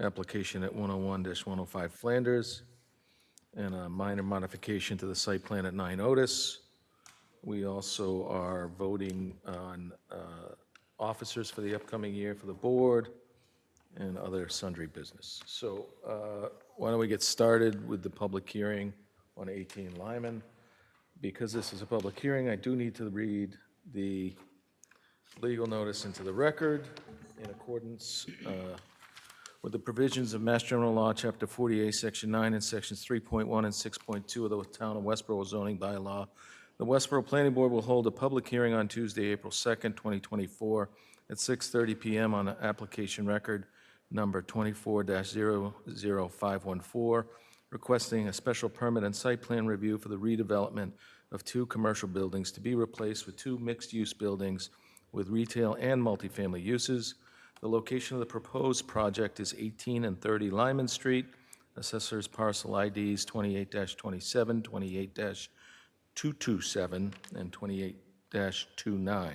application at 101-105 Flanders, and a minor modification to the site plan at 9 Otis. We also are voting on officers for the upcoming year for the board and other sundry business. So why don't we get started with the public hearing on 18 Lyman. Because this is a public hearing, I do need to read the legal notice into the record in accordance with the provisions of Mass General Law, Chapter 48, Section 9, and Sections 3.1 and 6.2 of the Town of Westborough zoning bylaw. The Westborough Planning Board will hold a public hearing on Tuesday, April 2nd, 2024, at 6:30 p.m. on the application record number 24-00514, requesting a special permit and site plan review for the redevelopment of 2 commercial buildings to be replaced with 2 mixed-use buildings with retail and multifamily uses. The location of the proposed project is 18 and 30 Lyman Street. Assessor's parcel IDs 28-27, 28-227, and 28-29.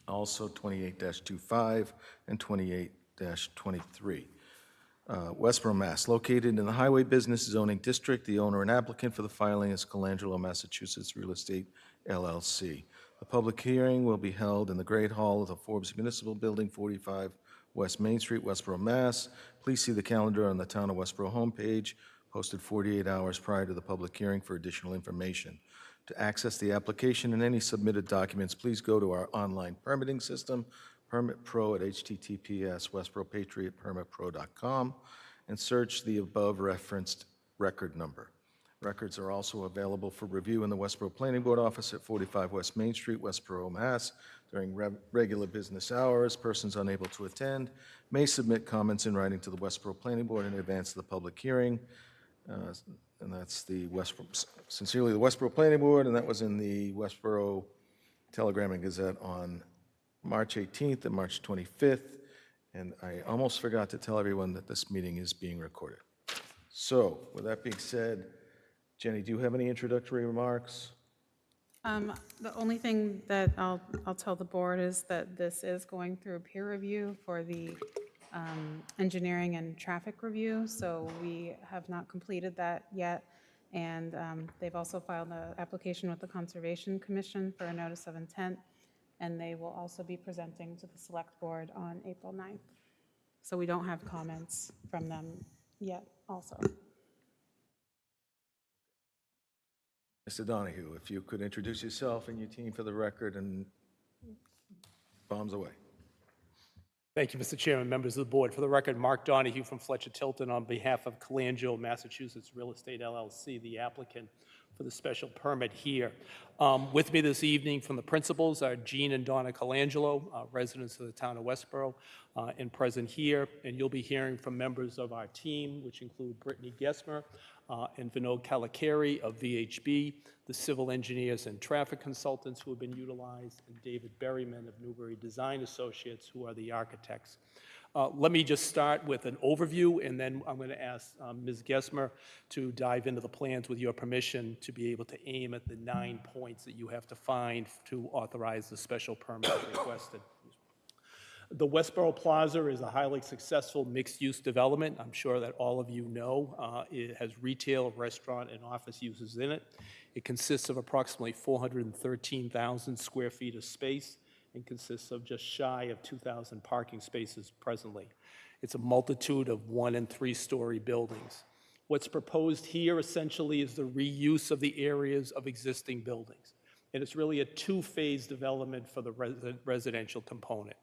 Also 28-25 and 28-23. Westborough, Mass. Located in the Highway Business Zoning District, the owner and applicant for the filing is Colangelo, Massachusetts Real Estate, LLC. The public hearing will be held in the Great Hall of the Forbes Municipal Building, 45 West Main Street, Westborough, Mass. Please see the calendar on the Town of Westborough homepage, posted 48 hours prior to the public hearing for additional information. To access the application and any submitted documents, please go to our online permitting system, Permit Pro, at https://westboroughpatriotpermitpro.com, and search the above referenced record number. Records are also available for review in the Westborough Planning Board office at 45 West Main Street, Westborough, Mass. During regular business hours. Persons unable to attend may submit comments in writing to the Westborough Planning Board in advance of the public hearing. And that's the sincerely the Westborough Planning Board, and that was in the Westborough Telegram and Gazette on March 18th and March 25th. And I almost forgot to tell everyone that this meeting is being recorded. So with that being said, Jenny, do you have any introductory remarks? The only thing that I'll tell the board is that this is going through a peer review for the engineering and traffic review, so we have not completed that yet. And they've also filed an application with the Conservation Commission for a notice of intent, and they will also be presenting to the Select Board on April 9th. So we don't have comments from them yet also. Mr. Donahue, if you could introduce yourself and your team for the record, and bombs away. Thank you, Mr. Chairman, members of the board. For the record, Mark Donahue from Fletcher Tilton on behalf of Colangelo, Massachusetts Real Estate, LLC, the applicant for the special permit here. With me this evening from the principals are Jean and Donna Colangelo, residents of the town of Westborough, and present here. And you'll be hearing from members of our team, which include Brittany Gesmer and Vinod Kalakari of VHB, the civil engineers and traffic consultants who have been utilized, and David Berryman of Newbury Design Associates, who are the architects. Let me just start with an overview, and then I'm going to ask Ms. Gesmer to dive into the plans with your permission to be able to aim at the 9 points that you have to find to authorize the special permit requested. The Westborough Plaza is a highly successful mixed-use development. I'm sure that all of you know. It has retail, restaurant, and office uses in it. It consists of approximately 413,000 square feet of space and consists of just shy of 2,000 parking spaces presently. It's a multitude of 1- and 3-story buildings. What's proposed here essentially is the reuse of the areas of existing buildings. And it's really a 2-phase development for the residential component.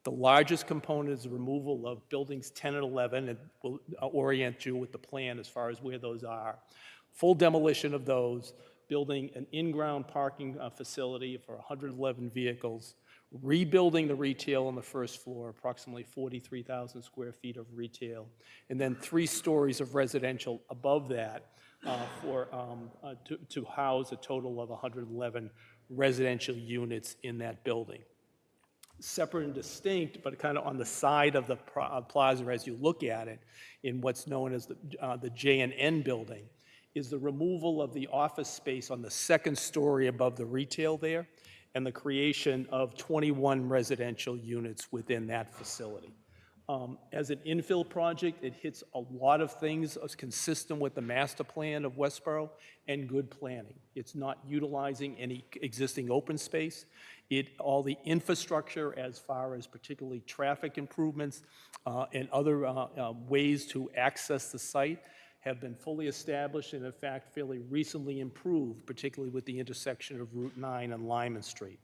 The largest component is the removal of buildings 10 and 11, and we'll orient you with the plan as far as where those are. Full demolition of those, building an in-ground parking facility for 111 vehicles, rebuilding the retail on the first floor, approximately 43,000 square feet of retail, and then 3 stories of residential above that to house a total of 111 residential units in that building. Separate and distinct, but kind of on the side of the plaza as you look at it, in what's known as the J&N building, is the removal of the office space on the 2nd story above the retail there, and the creation of 21 residential units within that facility. As an infill project, it hits a lot of things consistent with the master plan of Westborough and good planning. It's not utilizing any existing open space. All the infrastructure as far as particularly traffic improvements and other ways to access the site have been fully established and in fact fairly recently improved, particularly with the intersection of Route 9 and Lyman Street.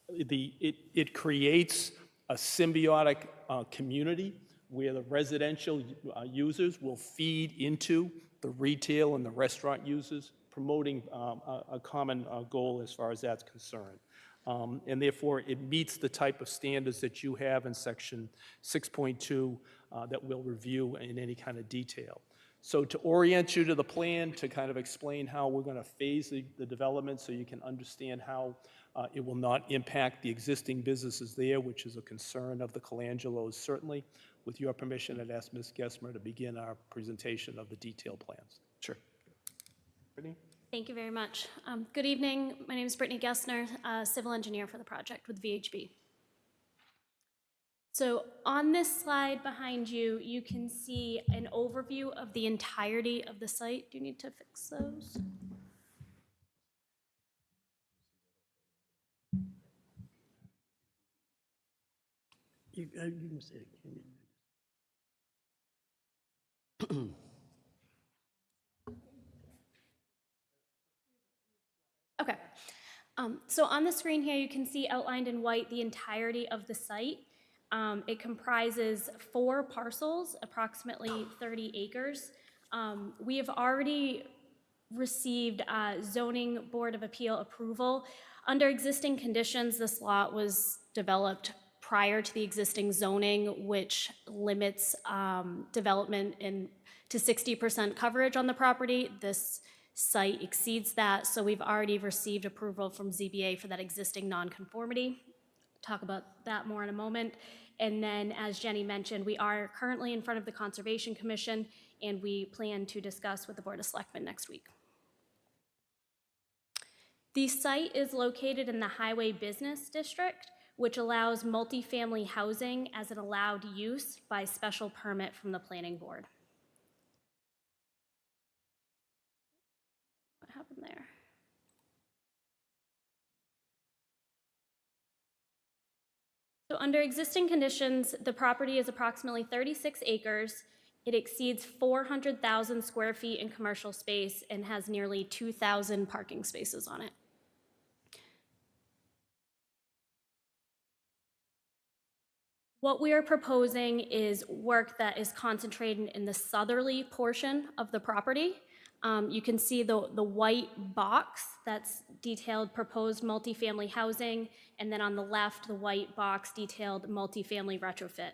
It creates a symbiotic community where the residential users will feed into the retail and the restaurant users, promoting a common goal as far as that's concerned. And therefore, it meets the type of standards that you have in section 6.2 that we'll review in any kind of detail. So to orient you to the plan, to kind of explain how we're going to phase the development so you can understand how it will not impact the existing businesses there, which is a concern of the Colangelos, certainly. With your permission, I'd ask Ms. Gessmer to begin our presentation of the detailed plans. Sure. Brittany? Thank you very much. Good evening. My name is Brittany Gessner, civil engineer for the project with VHB. So on this slide behind you, you can see an overview of the entirety of the site. Do you need to fix those? You can say it. Okay. So on the screen here, you can see outlined in white the entirety of the site. It comprises 4 parcels, approximately 30 acres. We have already received zoning board of appeal approval. Under existing conditions, this lot was developed prior to the existing zoning, which limits development to 60% coverage on the property. This site exceeds that, so we've already received approval from ZBA for that existing nonconformity. Talk about that more in a moment. And then, as Jenny mentioned, we are currently in front of the Conservation Commission, and we plan to discuss with the Board of Selectmen next week. The site is located in the Highway Business District, which allows multifamily housing as an allowed use by special permit from the Planning Board. What happened there? So under existing conditions, the property is approximately 36 acres. It exceeds 400,000 square feet in commercial space and has nearly 2,000 parking spaces on it. What we are proposing is work that is concentrated in the southerly portion of the property. You can see the white box that's detailed proposed multifamily housing, and then on the left, the white box detailed multifamily retrofit.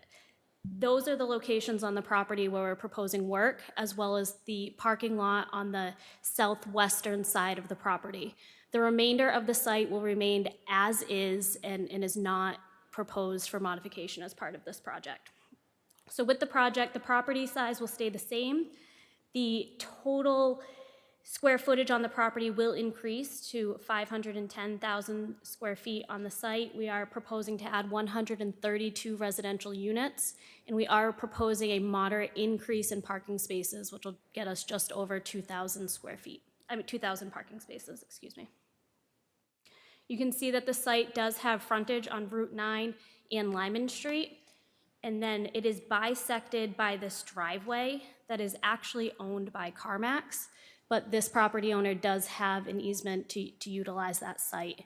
Those are the locations on the property where we're proposing work, as well as the parking lot on the southwestern side of the property. The remainder of the site will remain as is and is not proposed for modification as part of this project. So with the project, the property size will stay the same. The total square footage on the property will increase to 510,000 square feet on the site. We are proposing to add 132 residential units, and we are proposing a moderate increase in parking spaces, which will get us just over 2,000 square feet. 2,000 parking spaces, excuse me. You can see that the site does have frontage on Route 9 and Lyman Street, and then it is bisected by this driveway that is actually owned by CarMax, but this property owner does have an easement to utilize that site.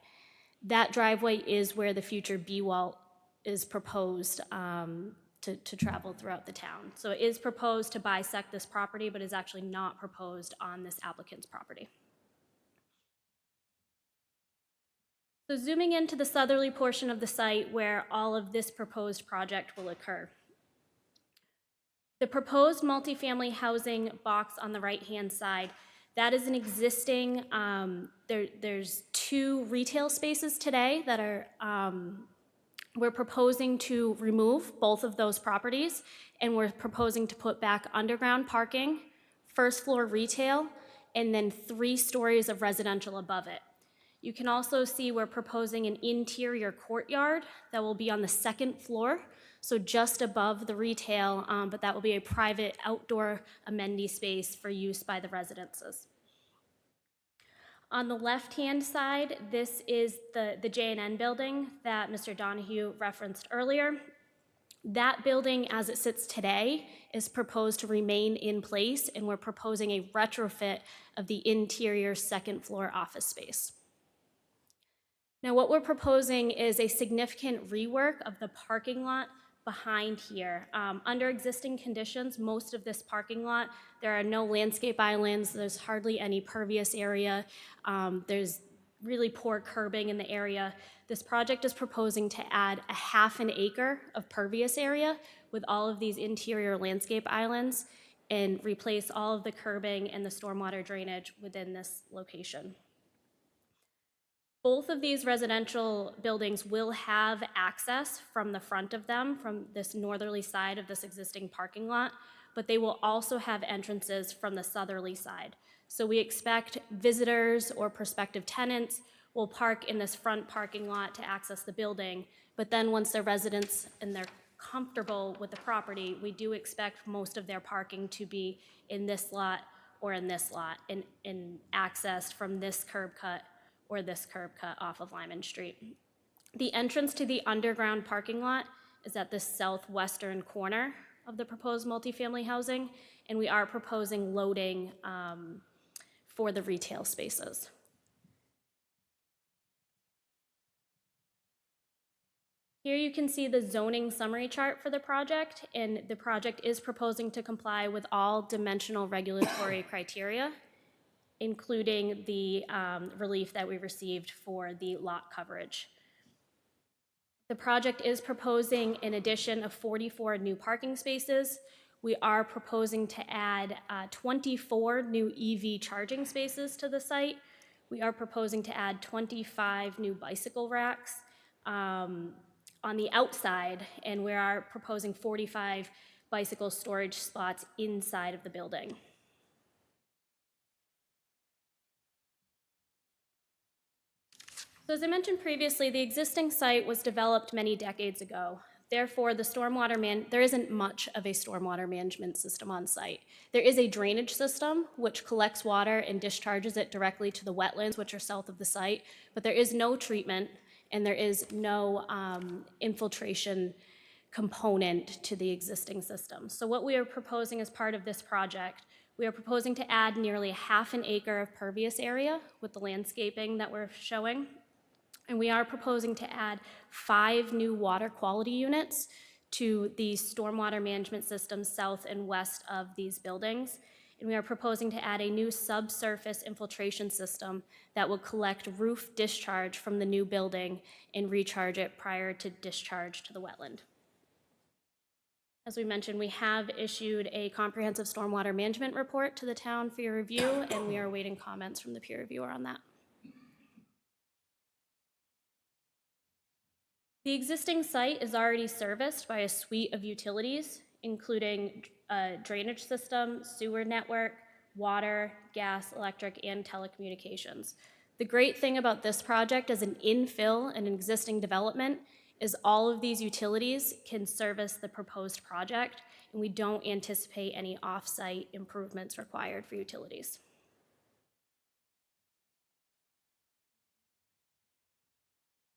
That driveway is where the future B-Wall is proposed to travel throughout the town. So it is proposed to bisect this property, but is actually not proposed on this applicant's property. So zooming into the southerly portion of the site where all of this proposed project will occur. The proposed multifamily housing box on the right-hand side, that is an existing, there's 2 retail spaces today that are, we're proposing to remove both of those properties, and we're proposing to put back underground parking, first floor retail, and then 3 stories of residential above it. You can also see we're proposing an interior courtyard that will be on the 2nd floor. so just above the retail, but that will be a private outdoor amenity space for use by the residences. On the left-hand side, this is the J&N building that Mr. Donahue referenced earlier. That building, as it sits today, is proposed to remain in place, and we're proposing a retrofit of the interior second-floor office space. Now, what we're proposing is a significant rework of the parking lot behind here. Under existing conditions, most of this parking lot, there are no landscape islands, there's hardly any pervious area, there's really poor curbing in the area. This project is proposing to add a half an acre of pervious area with all of these interior landscape islands and replace all of the curbing and the stormwater drainage within this location. Both of these residential buildings will have access from the front of them, from this northerly side of this existing parking lot, but they will also have entrances from the southerly side. So we expect visitors or prospective tenants will park in this front parking lot to access the building, but then once they're residents and they're comfortable with the property, we do expect most of their parking to be in this lot or in this lot and accessed from this curb cut or this curb cut off of Lyman Street. The entrance to the underground parking lot is at the southwestern corner of the proposed multifamily housing, and we are proposing loading for the retail spaces. Here you can see the zoning summary chart for the project, and the project is proposing to comply with all dimensional regulatory criteria, including the relief that we received for the lot coverage. The project is proposing an addition of 44 new parking spaces. We are proposing to add 24 new EV charging spaces to the site. We are proposing to add 25 new bicycle racks on the outside, and we are proposing 45 bicycle storage spots inside of the building. So as I mentioned previously, the existing site was developed many decades ago. Therefore, there isn't much of a stormwater management system on site. There is a drainage system which collects water and discharges it directly to the wetlands, which are south of the site, but there is no treatment and there is no infiltration component to the existing system. So what we are proposing as part of this project, we are proposing to add nearly a half an acre of pervious area with the landscaping that we're showing. And we are proposing to add 5 new water quality units to the stormwater management system south and west of these buildings. And we are proposing to add a new subsurface infiltration system that will collect roof discharge from the new building and recharge it prior to discharge to the wetland. As we mentioned, we have issued a comprehensive stormwater management report to the town for your review, and we are awaiting comments from the peer reviewer on that. The existing site is already serviced by a suite of utilities, including a drainage system, sewer network, water, gas, electric, and telecommunications. The great thing about this project as an infill and an existing development is all of these utilities can service the proposed project, and we don't anticipate any off-site improvements required for utilities.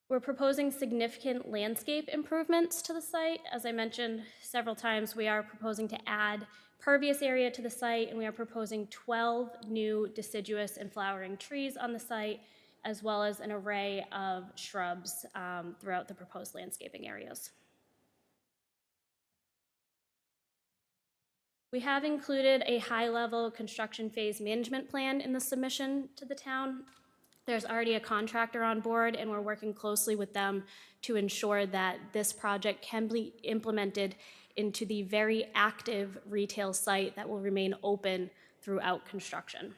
We're proposing significant landscape improvements to the site. As I mentioned several times, we are proposing to add pervious area to the site, and we are proposing 12 new deciduous and flowering trees on the site, as well as an array of shrubs throughout the proposed landscaping areas. We have included a high-level construction phase management plan in the submission to the town. There's already a contractor on board, and we're working closely with them to ensure that this project can be implemented into the very active retail site that will remain open throughout construction.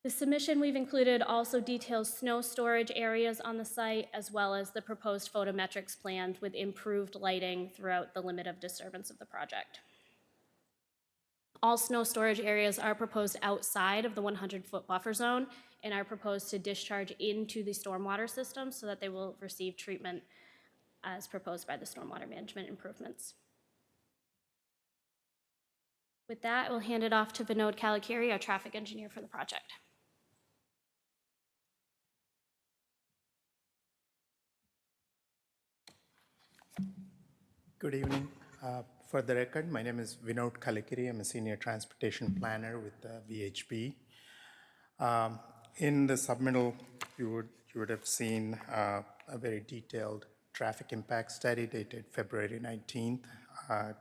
The submission we've included also details snow storage areas on the site, as well as the proposed photometrics plans with improved lighting throughout the limit of disturbance of the project. All snow storage areas are proposed outside of the 100-foot buffer zone, and are proposed to discharge into the stormwater system so that they will receive treatment as proposed by the stormwater management improvements. With that, we'll hand it off to Vinod Kalakiri, our traffic engineer for the project. Good evening. For the record, my name is Vinod Kalakiri. I'm a senior transportation planner with VHB. In the submittal, you would have seen a very detailed traffic impact study dated February 19th,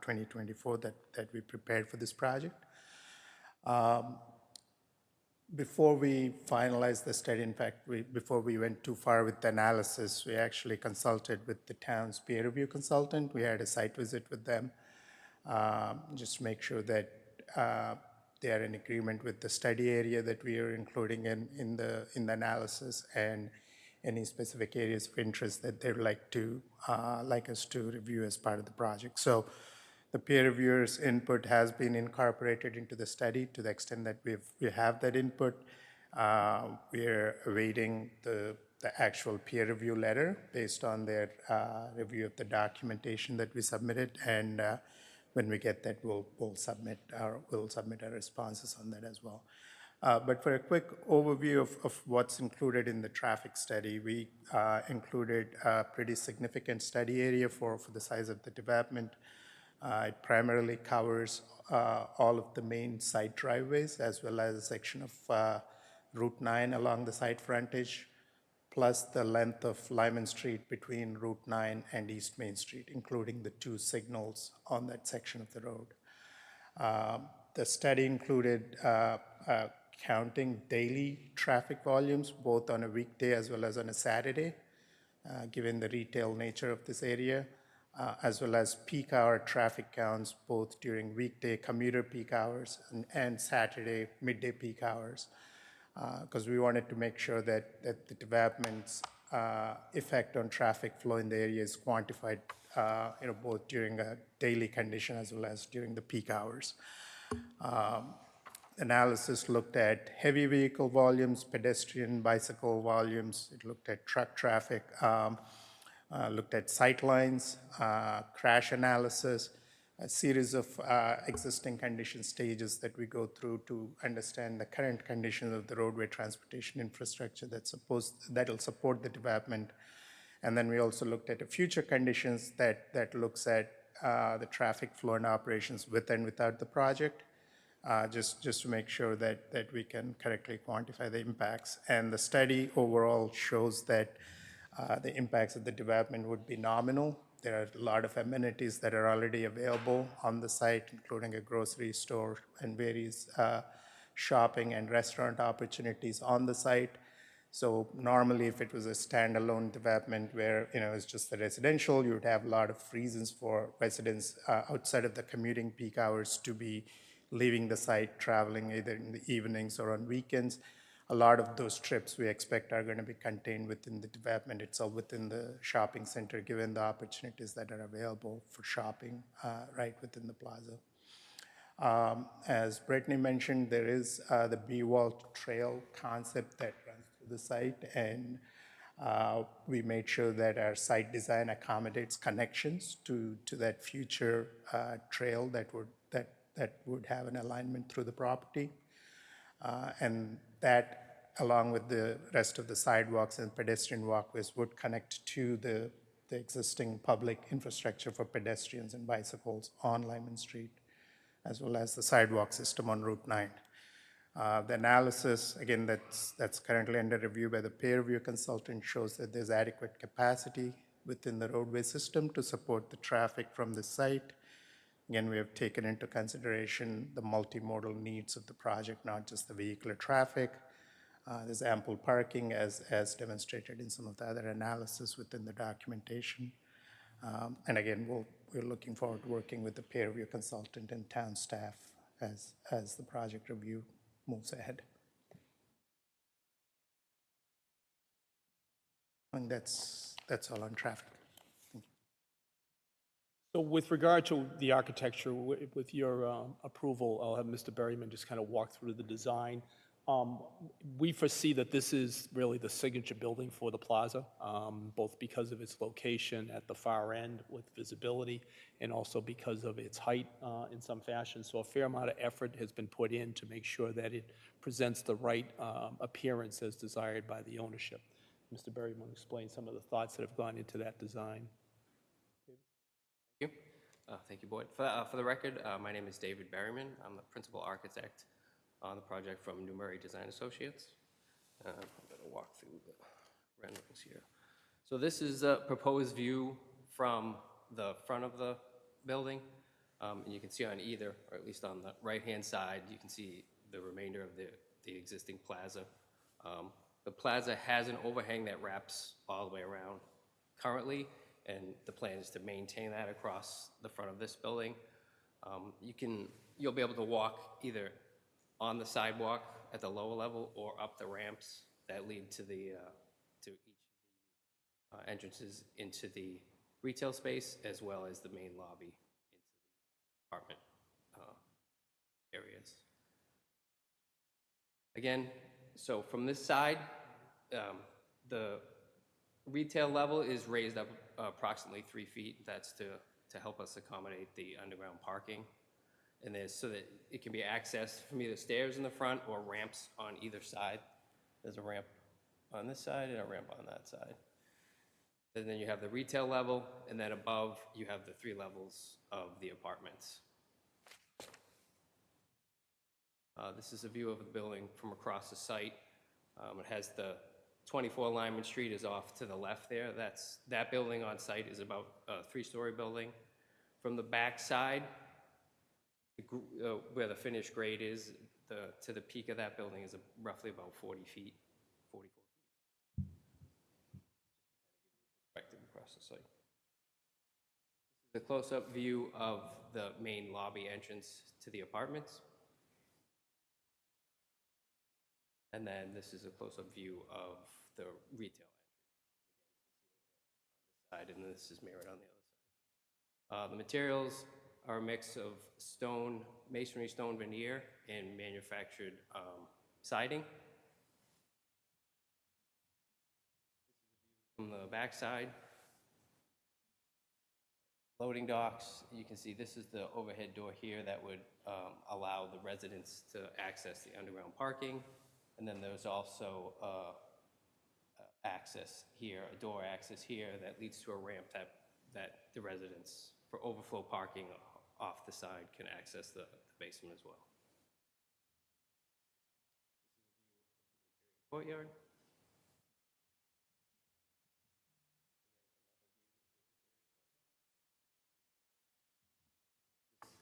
2024 that we prepared for this project. Before we finalized the study, in fact, before we went too far with the analysis, we actually consulted with the town's peer review consultant. We had a site visit with them, just to make sure that they are in agreement with the study area that we are including in the analysis and any specific areas of interest that they'd like us to review as part of the project. So the peer reviewers' input has been incorporated into the study to the extent that we have that input. We're awaiting the actual peer review letter based on their review of the documentation that we submitted, and when we get that, we'll submit our responses on that as well. But for a quick overview of what's included in the traffic study, we included a pretty significant study area for the size of the development. It primarily covers all of the main site driveways as well as a section of Route 9 along the site frontage, plus the length of Lyman Street between Route 9 and East Main Street, including the 2 signals on that section of the road. The study included counting daily traffic volumes, both on a weekday as well as on a Saturday, given the retail nature of this area, as well as peak hour traffic counts, both during weekday commuter peak hours and Saturday midday peak hours, because we wanted to make sure that the development's effect on traffic flow in the area is quantified, both during a daily condition as well as during the peak hours. Analysis looked at heavy vehicle volumes, pedestrian, bicycle volumes. It looked at truck traffic, looked at sight lines, crash analysis, a series of existing condition stages that we go through to understand the current conditions of the roadway transportation infrastructure that'll support the development. And then we also looked at the future conditions that looks at the traffic flow and operations with and without the project, just to make sure that we can correctly quantify the impacts. And the study overall shows that the impacts of the development would be nominal. There are a lot of amenities that are already available on the site, including a grocery store and various shopping and restaurant opportunities on the site. So normally, if it was a standalone development where it's just the residential, you would have a lot of reasons for residents outside of the commuting peak hours to be leaving the site, traveling either in the evenings or on weekends. A lot of those trips we expect are going to be contained within the development itself, within the shopping center, given the opportunities that are available for shopping right within the plaza. As Brittany mentioned, there is the B-Wall Trail concept that runs through the site, and we made sure that our site design accommodates connections to that future trail that would have an alignment through the property. And that, along with the rest of the sidewalks and pedestrian walkways, would connect to the existing public infrastructure for pedestrians and bicycles on Lyman Street, as well as the sidewalk system on Route 9. The analysis, again, that's currently under review by the peer review consultant, shows that there's adequate capacity within the roadway system to support the traffic from the site. Again, we have taken into consideration the multimodal needs of the project, not just the vehicular traffic. There's ample parking as demonstrated in some of the other analysis within the documentation. And again, we're looking forward to working with the peer review consultant and town staff as the project review moves ahead. And that's all on traffic. So with regard to the architecture, with your approval, I'll have Mr. Berryman just kind of walk through the design We foresee that this is really the signature building for the plaza, both because of its location at the far end with visibility and also because of its height in some fashion. So a fair amount of effort has been put in to make sure that it presents the right appearance as desired by the ownership. Mr. Berry, want to explain some of the thoughts that have gone into that design? Thank you. Thank you, Board. For the record, my name is David Berryman. I'm the principal architect on the project from Newbury Design Associates. I'm going to walk through the renderings here. So this is a proposed view from the front of the building. And you can see on either, or at least on the right-hand side, you can see the remainder of the existing plaza. The plaza has an overhang that wraps all the way around currently, and the plan is to maintain that across the front of this building. You'll be able to walk either on the sidewalk at the lower level or up the ramps that lead to each of the entrances into the retail space, as well as the main lobby into the apartment areas. Again, so from this side, the retail level is raised up approximately 3 feet. That's to help us accommodate the underground parking. And there's so that it can be accessed from either stairs in the front or ramps on either side. There's a ramp on this side and a ramp on that side. And then you have the retail level, and then above you have the 3 levels of the apartments. This is a view of the building from across the site. It has the 24 Lyman Street is off to the left there. That building on site is about a 3-story building. From the back side, where the finished grade is, to the peak of that building is roughly about 40 feet, 44 feet. Perspective across the site. This is a close-up view of the main lobby entrance to the apartments. And then this is a close-up view of the retail entry. Again, you can see it on this side, and this is mirrored on the other side. The materials are a mix of stone, masonry stone veneer, and manufactured siding. This is a view from the back side. Loading docks, you can see this is the overhead door here that would allow the residents to access the underground parking. And then there's also access here, a door access here that leads to a ramp that the residents, for overflow parking off the side, can access the basement as well. This is a view of the interior courtyard.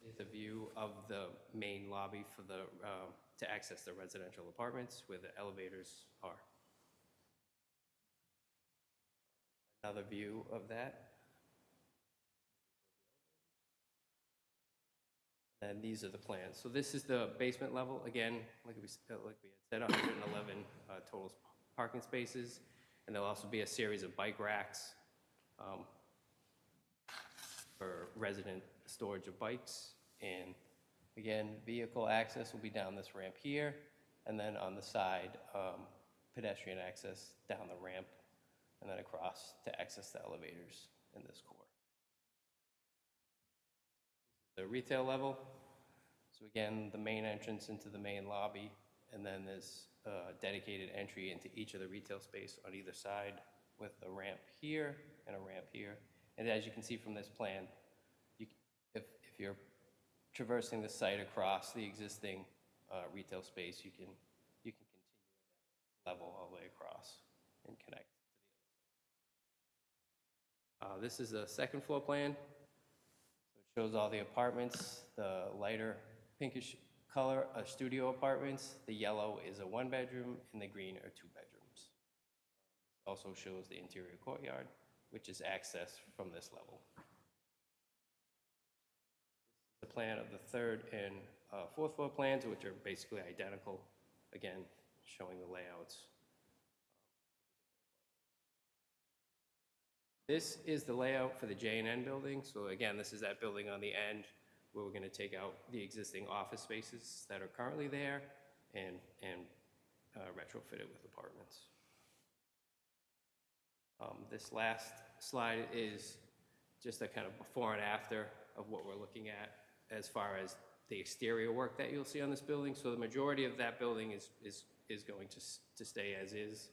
This is a view of the main lobby for the to access the residential apartments where the elevators are. Another view of that. And these are the plans. So this is the basement level. Again, like we had said, 111 total parking spaces. And there'll also be a series of bike racks for resident storage of bikes. And again, vehicle access will be down this ramp here. And then on the side, pedestrian access down the ramp and then across to access the elevators in this core. The retail level. So again, the main entrance into the main lobby, and then there's a dedicated entry into each of the retail space on either side with a ramp here and a ramp here. And as you can see from this plan, if you're traversing the site across the existing retail space, you can continue at that level all the way across and connect to the other side. This is the second floor plan. So it shows all the apartments. The lighter pinkish color are studio apartments. The yellow is a 1-bedroom, and the green are 2 bedrooms. It also shows the interior courtyard, which is accessed from this level. This is a plan of the 3rd and 4th floor plans, which are basically identical. Again, showing the layouts. This is the layout for the J&N building. So again, this is that building on the end where we're going to take out the existing office spaces that are currently there and retrofit it with apartments. This last slide is just a kind of before and after of what we're looking at as far as the exterior work that you'll see on this building. So the majority of that building is going to stay as is.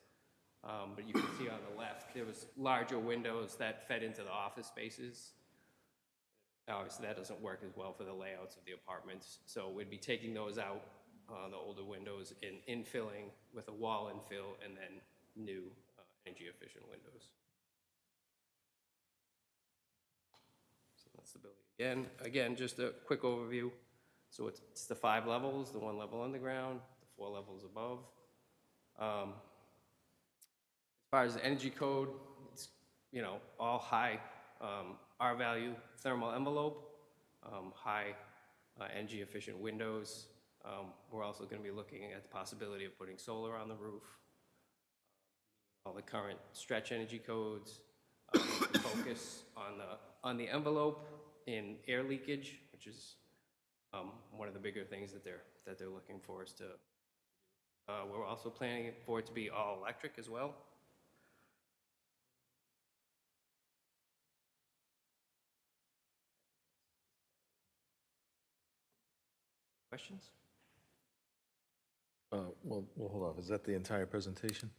But you can see on the left, there was larger windows that fed into the office spaces. Obviously, that doesn't work as well for the layouts of the apartments. So we'd be taking those out, the older windows, and infilling with a wall infill, and then new energy-efficient windows. So that's the building. Again, just a quick overview. So it's the 5 levels, the 1 level underground, the 4 levels above. As far as the energy code, it's, you know, all high R value thermal envelope, high energy efficient windows. We're also going to be looking at the possibility of putting solar on the roof. All the current stretch energy codes, focus on the envelope in air leakage, which is one of the bigger things that they're looking for us to. We're also planning for it to be all electric as well. Questions? Well, hold on. Is that the entire presentation?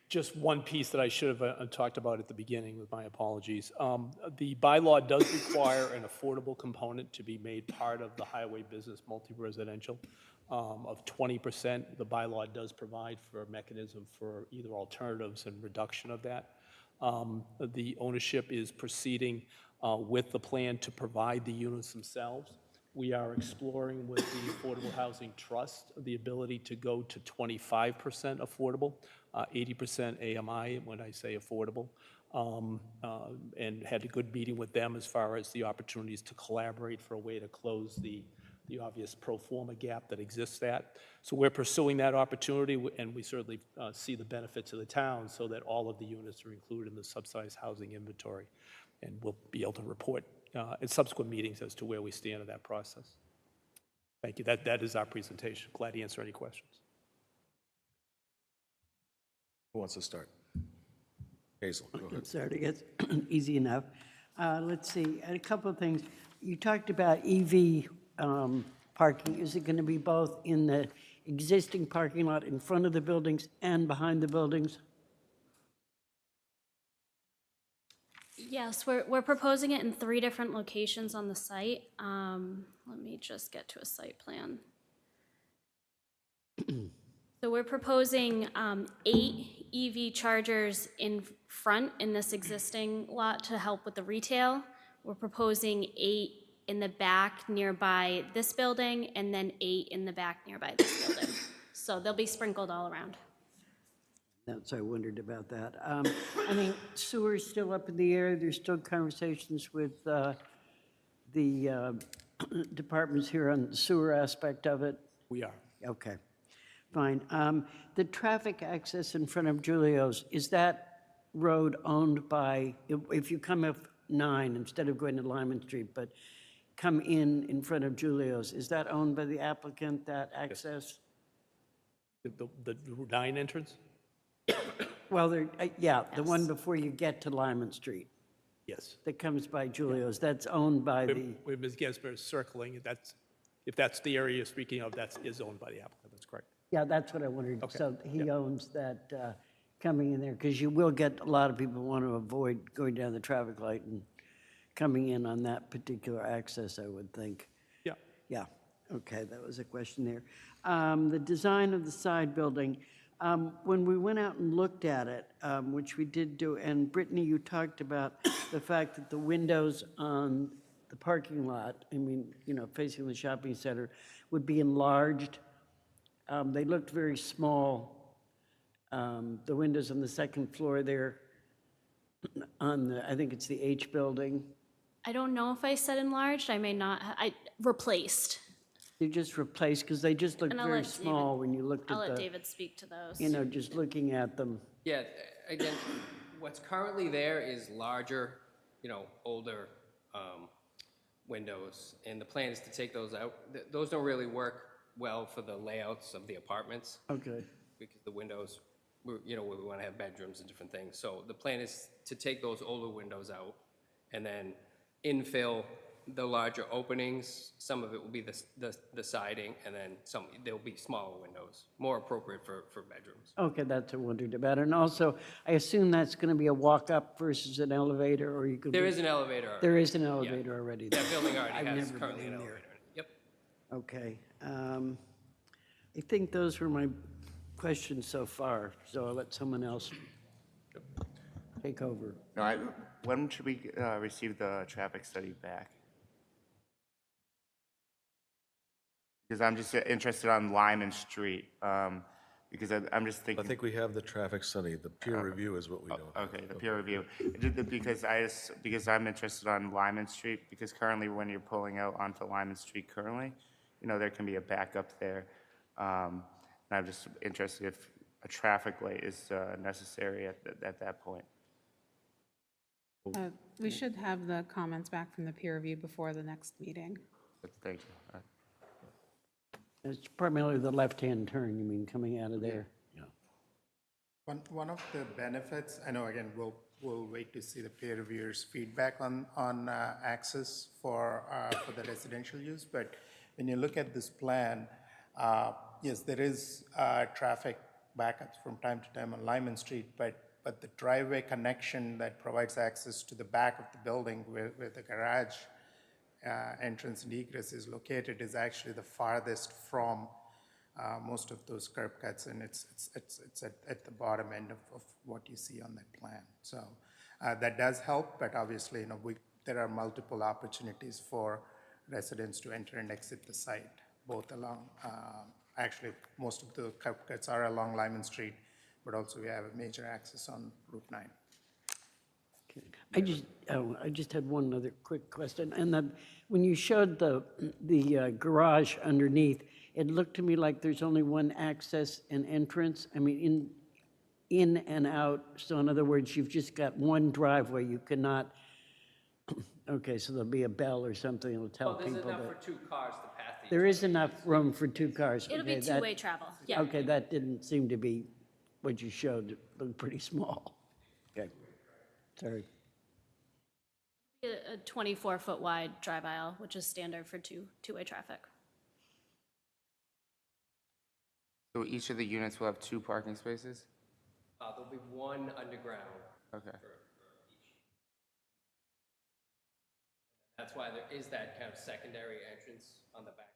Just one piece that I should have talked about at the beginning, with my apologies. The bylaw does require an affordable component to be made part of the highway business multi-residential of 20%. The bylaw does provide for a mechanism for either alternatives and reduction of that. The ownership is proceeding with the plan to provide the units themselves. We are exploring with the Affordable Housing Trust the ability to go to 25% affordable, 80% AMI when I say affordable, and had a good meeting with them as far as the opportunities to collaborate for a way to close the obvious pro forma gap that exists that. So we're pursuing that opportunity, and we certainly see the benefits of the town so that all of the units are included in the subsidized housing inventory. And we'll be able to report in subsequent meetings as to where we stand in that process. Thank you. That is our presentation. Glad to answer any questions. Who wants to start? Hazel, go ahead. Sorry, it's easy enough. Let's see, a couple of things. You talked about EV parking. Is it going to be both in the existing parking lot in front of the buildings and behind the buildings? Yes, we're proposing it in 3 different locations on the site. Let me just get to a site plan. So we're proposing 8 EV chargers in front in this existing lot to help with the retail. We're proposing 8 in the back nearby this building, and then 8 in the back nearby this building. So they'll be sprinkled all around. That's, I wondered about that. I mean, sewer's still up in the air. There's still conversations with the departments here on the sewer aspect of it. We are. Okay, fine. The traffic access in front of Julio's, is that road owned by, if you come up 9 instead of going to Lyman Street, but come in front of Julio's, is that owned by the applicant, that access? The 9 entrance? Well, yeah, the one before you get to Lyman Street Yes. that comes by Julio's, that's owned by the, Where Ms. Gesper is circling, if that's the area you're speaking of, is owned by the applicant, that's correct. yeah, that's what I wondered. Okay, So he owns that coming in there, because you will get, a lot of people want to avoid going down the traffic light and coming in on that particular access, I would think. Yeah. Yeah, okay, that was a question there. The design of the side building, when we went out and looked at it, which we did do, and Brittany, you talked about the fact that the windows on the parking lot, I mean, you know, facing the shopping center, would be enlarged. They looked very small. The windows on the second floor there, on the, I think it's the H building, I don't know if I said enlarged, I may not, I replaced. they just replaced, because they just looked And I'll very let David- small when you looked I'll let at the, David speak to those. you know, just looking at them. Yeah, again, what's currently there is larger, you know, older windows, and the plan is to take those out. Those don't really work well for the layouts of the apartments. Okay. because the windows, we want to have bedrooms and different things. So the plan is to take those older windows out and then infill the larger openings. Some of it will be the siding, and then there'll be smaller windows, more appropriate for bedrooms. Okay, that's what I wondered about. And also, I assume that's going to be a walk-up versus an elevator, or you could... There is an elevator already. There is an elevator already. That building already I've has never currently been an in there. elevator. Yep. Okay. I think those were my questions so far, so I'll let someone else take over. No, when should we receive the traffic study back? Because I'm just interested on Lyman Street, because I'm just I thinking. think we have the traffic study. The peer review is what we don't have. Okay, the peer review. Because I'm interested on Lyman Street, because currently when you're pulling out onto Lyman Street currently, there can be a backup there. And I'm just interested if a traffic light is necessary at that point. We should have the comments back from the peer review before the next meeting. But thank you. It's primarily the left-hand turn, you mean, coming out of there? Yeah. One of the benefits, I know, again, we'll wait to see the peer reviewers' feedback on access for the residential use, but when you look at this plan, yes, there is traffic backups from time to time on Lyman Street, but the driveway connection that provides access to the back of the building where the garage entrance and egress is located is actually the farthest from most of those curb cuts, and it's at the bottom end of what you see on that plan. So that does help, but obviously, there are multiple opportunities for residents to enter and exit the site, both along, actually, most of the curb cuts are along Lyman Street, but also we have a major access on Route 9. I just had one other quick question. And when you showed the garage underneath, it looked to me like there's only one access and entrance. I mean, in and out. So in other words, you've just got one driveway. You cannot, okay, so there'll be a bell or something that'll tell people that. There's enough for 2 cars to pass the. There is enough room for 2 cars. It'll be Okay, two-way travel, yeah. Okay, that didn't seem to be what you showed. It looked pretty small. Okay, sorry. A 24-foot wide drive aisle, which is standard for two-way traffic. So each of the units will have 2 parking spaces? There'll be 1 underground. Okay. That's why there is that kind of secondary entrance on the back.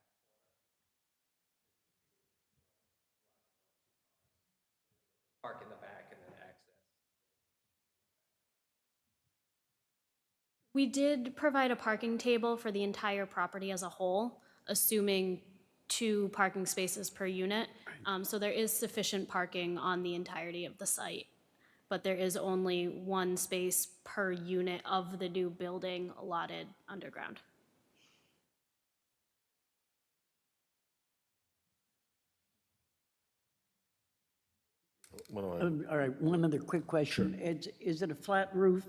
Park in the back and then access. We did provide a parking table for the entire property as a whole, assuming 2 parking spaces per unit. So there is sufficient parking on the entirety of the site, but there is only 1 space per unit of the new building allotted underground. All right, one other quick question. Is it a flat roof?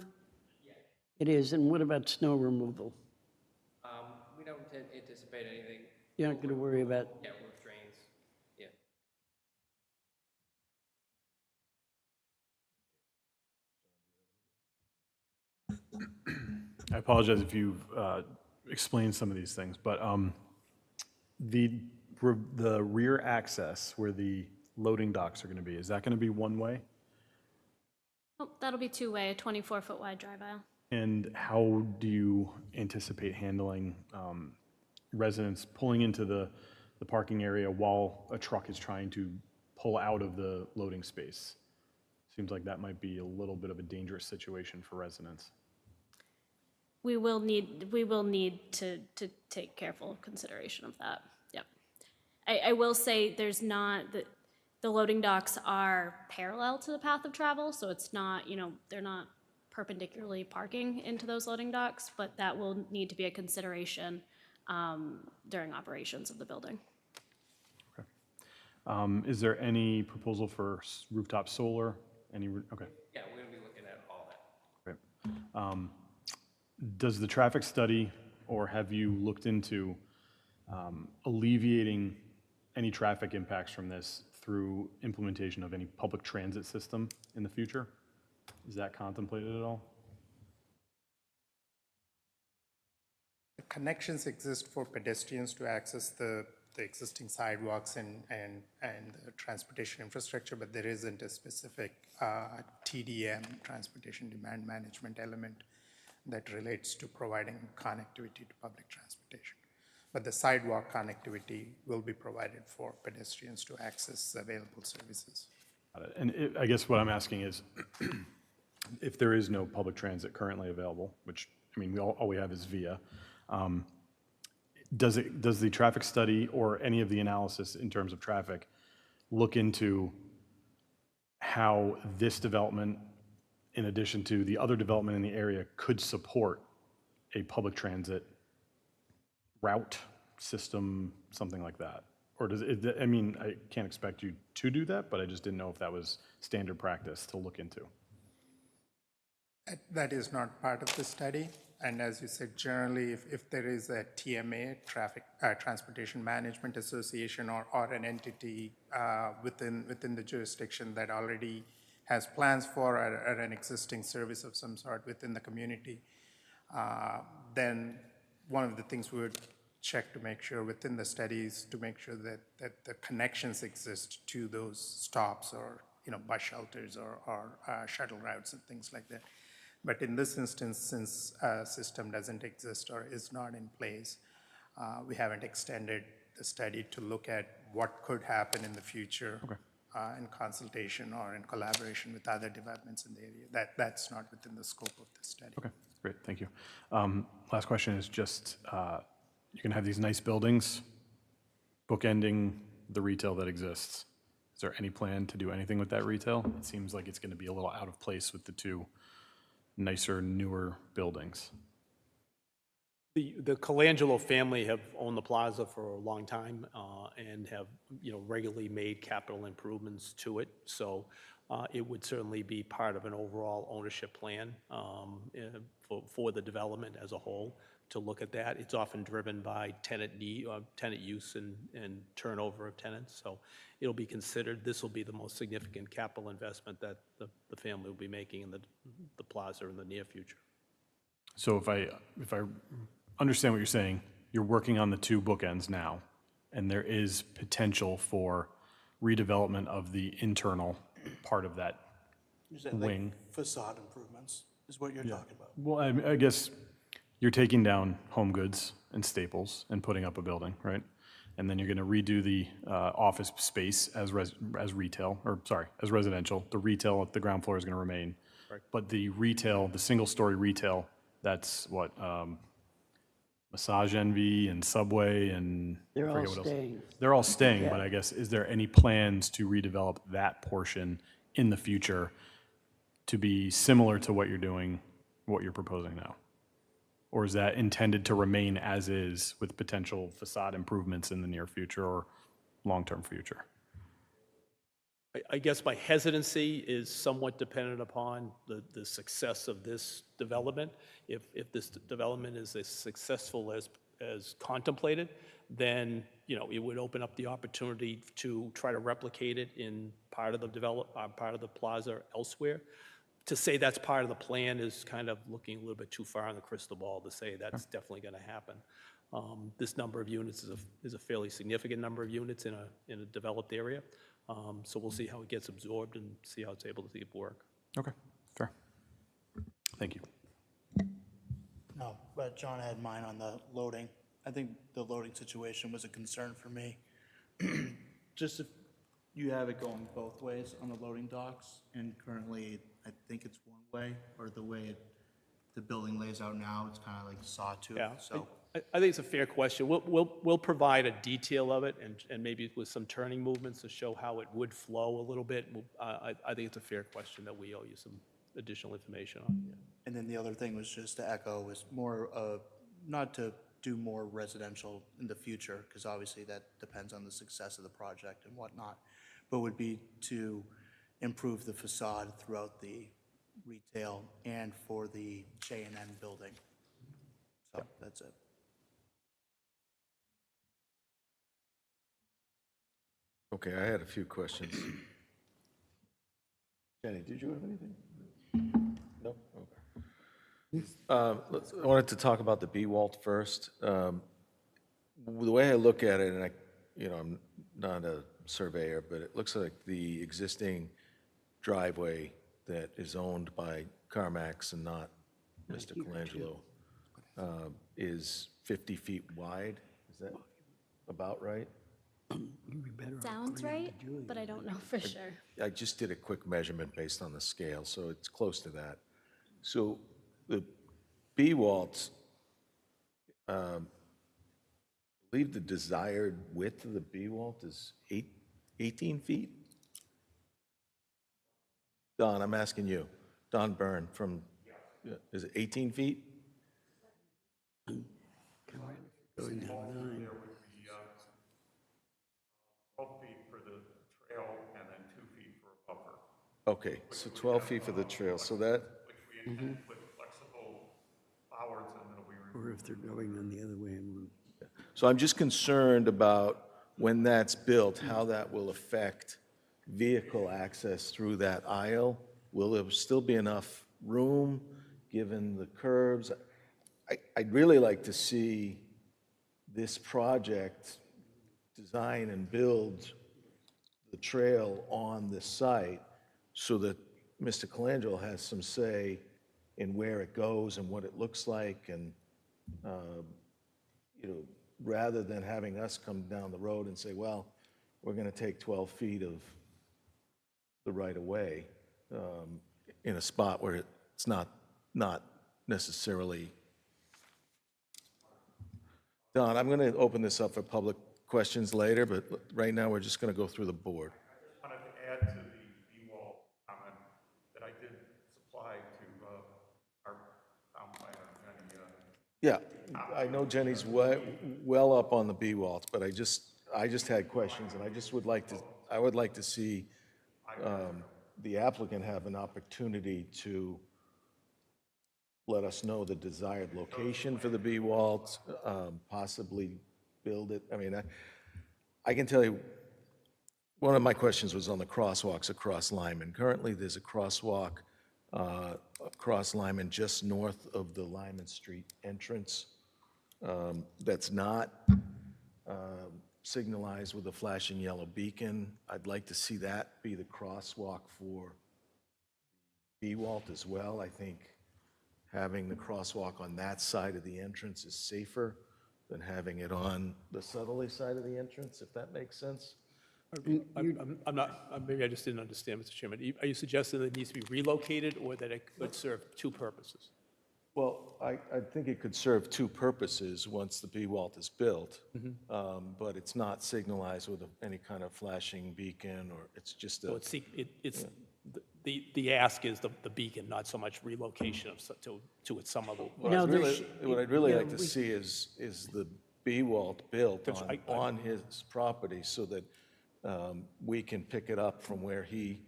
Yeah. It is, and what about snow removal? We don't anticipate anything. You're not going to worry about, Yeah, roof drains. Yeah. I apologize if you've explained some of these things, but the rear access where the loading docks are going to be, is that going to be one way? Oh, that'll be two-way, a 24-foot wide drive aisle. And how do you anticipate handling residents pulling into the parking area while a truck is trying to pull out of the loading space? Seems like that might be a little bit of a dangerous situation for residents. We will need to take careful consideration of that, yep. I will say there's not, the loading docks are parallel to the path of travel, so it's not, they're not perpendicularly parking into those loading docks, but that will need to be a consideration during operations of the building. Okay. Is there any proposal for rooftop solar? Okay. Yeah, we're gonna be looking at all that. Great. Does the traffic study, or have you looked into alleviating any traffic impacts from this through implementation of any public transit system in the future? Is that contemplated at all? The connections exist for pedestrians to access the existing sidewalks and the transportation infrastructure, but there isn't a specific TDM, transportation demand management element, that relates to providing connectivity to public transportation. But the sidewalk connectivity will be provided for pedestrians to access available services. Got it. And I guess what I'm asking is, if there is no public transit currently available, which, I mean, all we have is VIA, does the traffic study or any of the analysis in terms of traffic look into how this development, in addition to the other development in the area, could support a public transit route, system, something like that? Or does it, I mean, I can't expect you to do that, but I just didn't know if that was standard practice to look into. That is not part of the study. And as you said, generally, if there is a TMA, Transportation Management Association, or an entity within the jurisdiction that already has plans for or an existing service of some sort within the community, then one of the things we would check to make sure within the studies to make sure that the connections exist to those stops or bus shelters or shuttle routes and things like that. But in this instance, since a system doesn't exist or is not in place, we haven't extended the study to look at what could happen in the future in consultation or in collaboration with other developments in the area. That's not within the scope of the study. Okay, great, thank you. Last question is just, you can have these nice buildings bookending the retail that exists. Is there any plan to do anything with that retail? It seems like it's going to be a little out of place with the two nicer, newer buildings. The Colangelo family have owned the plaza for a long time and have, regularly made capital improvements to it. So it would certainly be part of an overall ownership plan for the development as a whole to look at that. It's often driven by tenant need, tenant use and turnover of tenants. So it'll be considered. This will be the most significant capital investment that the family will be making in the plaza in the near future. So if I understand what you're saying, you're working on the two bookends now, and there is potential for redevelopment of the internal part of that wing. Facade improvements is what you're talking about. Well, I guess you're taking down Home Goods and Staples and putting up a building, right? And then you're going to redo the office space as retail, or sorry, as residential. The retail at the ground floor is going to remain. Right. But the retail, the single-story retail, that's what, Massage Envy and Subway and I They're all forget what else. staying. They're all staying, but I guess, is there any plans to redevelop that portion in the future to be similar to what you're doing, what you're proposing now? Or is that intended to remain as is with potential facade improvements in the near future or long-term future? I guess my hesitancy is somewhat dependent upon the success of this development. If this development is as successful as contemplated, then, it would open up the opportunity to try to replicate it in part of the plaza elsewhere. To say that's part of the plan is kind of looking a little bit too far in the crystal ball to say that's definitely going to happen. This number of units is a fairly significant number of units in a developed area. So we'll see how it gets absorbed and see how it's able to work. Okay, fair. Thank you. No, but John had mine on the loading. I think the loading situation was a concern for me. Just if you have it going both ways on the loading docks, and currently I think it's one way, or the way the building lays out now, it's kind of like sawtooth. Yeah, So I think it's a fair question. We'll provide a detail of it and maybe with some turning movements to show how it would flow a little bit. I think it's a fair question that we owe you some additional information on. Yeah. And then the other thing was just to echo, was more of, not to do more residential in the future, because obviously that depends on the success of the project and whatnot, but would be to improve the facade throughout the retail and for the J&N building. So that's it. Okay, I had a few questions. Jenny, did you have anything? No? Okay. I wanted to talk about the B-Walt first. The way I look at it, and I'm not a surveyor, but it looks like the existing driveway that is owned by CarMax and not Mr. Colangelo is 50 feet wide. Is that about right? Sounds right, but I don't know for sure. I just did a quick measurement based on the scale, so it's close to that. So the B-Walt's, I believe the desired width of the B-Walt is 18 feet? Don, I'm asking you. Don Byrne from, is it 18 feet? There would be 12 feet for the trail and then 2 feet for a buffer, Okay, so 12 feet for the trail, so that, which we intend to put flexible bollards and it'll be Or if they're going on the other way en route. so I'm just concerned about when that's built, how that will affect vehicle access through that aisle. Will there still be enough room, given the curves? I'd really like to see this project design and build the trail on this site so that Mr. Colangelo has some say in where it goes and what it looks like, and, rather than having us come down the road and say, well, we're going to take 12 feet of the right-of-way in a spot where it's not necessarily. Don, I'm going to open this up for public questions later, but right now, we're just going to go through the board. wanted to add to the B-wall comment that I did supply to our town planner, Jenny. Yeah, I know Jenny's well up on the B-Waltz, but I just had questions, and I would like to see the applicant have an opportunity to let us know the desired location for the B-Waltz, possibly build it. I mean, I can tell you, one of my questions was on the crosswalks across Lyman. Currently, there's a crosswalk across Lyman just north of the Lyman Street entrance that's not signalized with a flashing yellow beacon. I'd like to see that be the crosswalk for B-Walt as well. I think having the crosswalk on that side of the entrance is safer than having it on the southerly side of the entrance, if that makes sense. I'm not, maybe I just didn't understand, Mr. Chairman. Are you suggesting that it needs to be relocated or that it could serve two purposes? Well, I think it could serve two purposes once the B-Walt is built, but it's not signalized with any kind of flashing beacon, or it's just So a, it's, the ask is the beacon, not so much relocation of, to its some other. No, there's- what I'd really yeah, like to see is the B-Walt built Which on his property so that we can pick it up from where he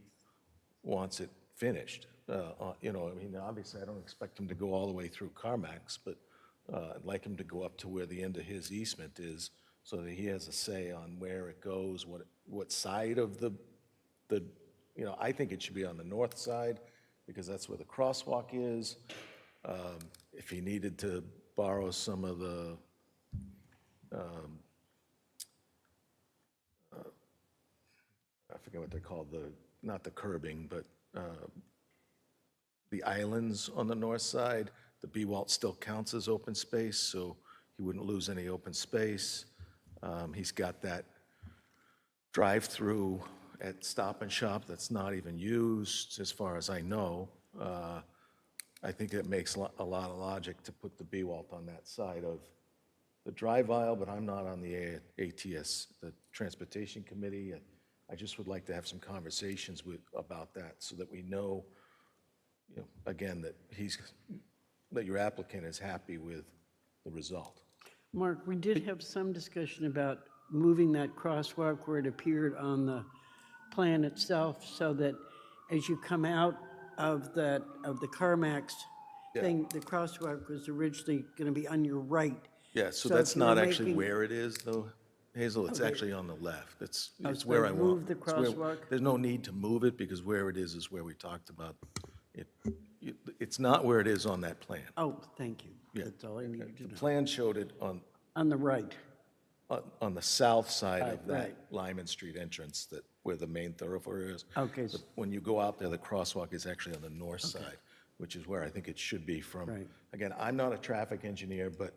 wants it finished. I mean, obviously, I don't expect him to go all the way through CarMax, but I'd like him to go up to where the end of his easement is, so that he has a say on where it goes, what side of the, I think it should be on the north side, because that's where the crosswalk is. If he needed to borrow some of the, I forget what they're called, not the curbing, but the islands on the north side, the B-Walt still counts as open space, so he wouldn't lose any open space. He's got that drive-through at Stop and Shop that's not even used, as far as I know. I think it makes a lot of logic to put the B-Walt on that side of the drive aisle, but I'm not on the ATS, the Transportation Committee. I just would like to have some conversations about that, so that we know, again, that your applicant is happy with the result. Mark, we did have some discussion about moving that crosswalk where it appeared on the plan itself, so that as you come out of the CarMax thing, the crosswalk was originally going to be on your right. Yeah, so So that's if you were not actually making- where it is, though? Hazel, it's actually on the left. It's so where I want. move the it's where- crosswalk? There's no need to move it, because where it is where we talked about. It's not where it is on that plan. Oh, thank you. Yeah. That's all I needed to The know. plan showed it On the right. on the south side of Right, that right. Lyman Street entrance, that, where the main thoroughfare is. Okay, But when you go out there, the crosswalk is actually on the north side, which is where I think it should be from. Right. Again, I'm not a traffic engineer, but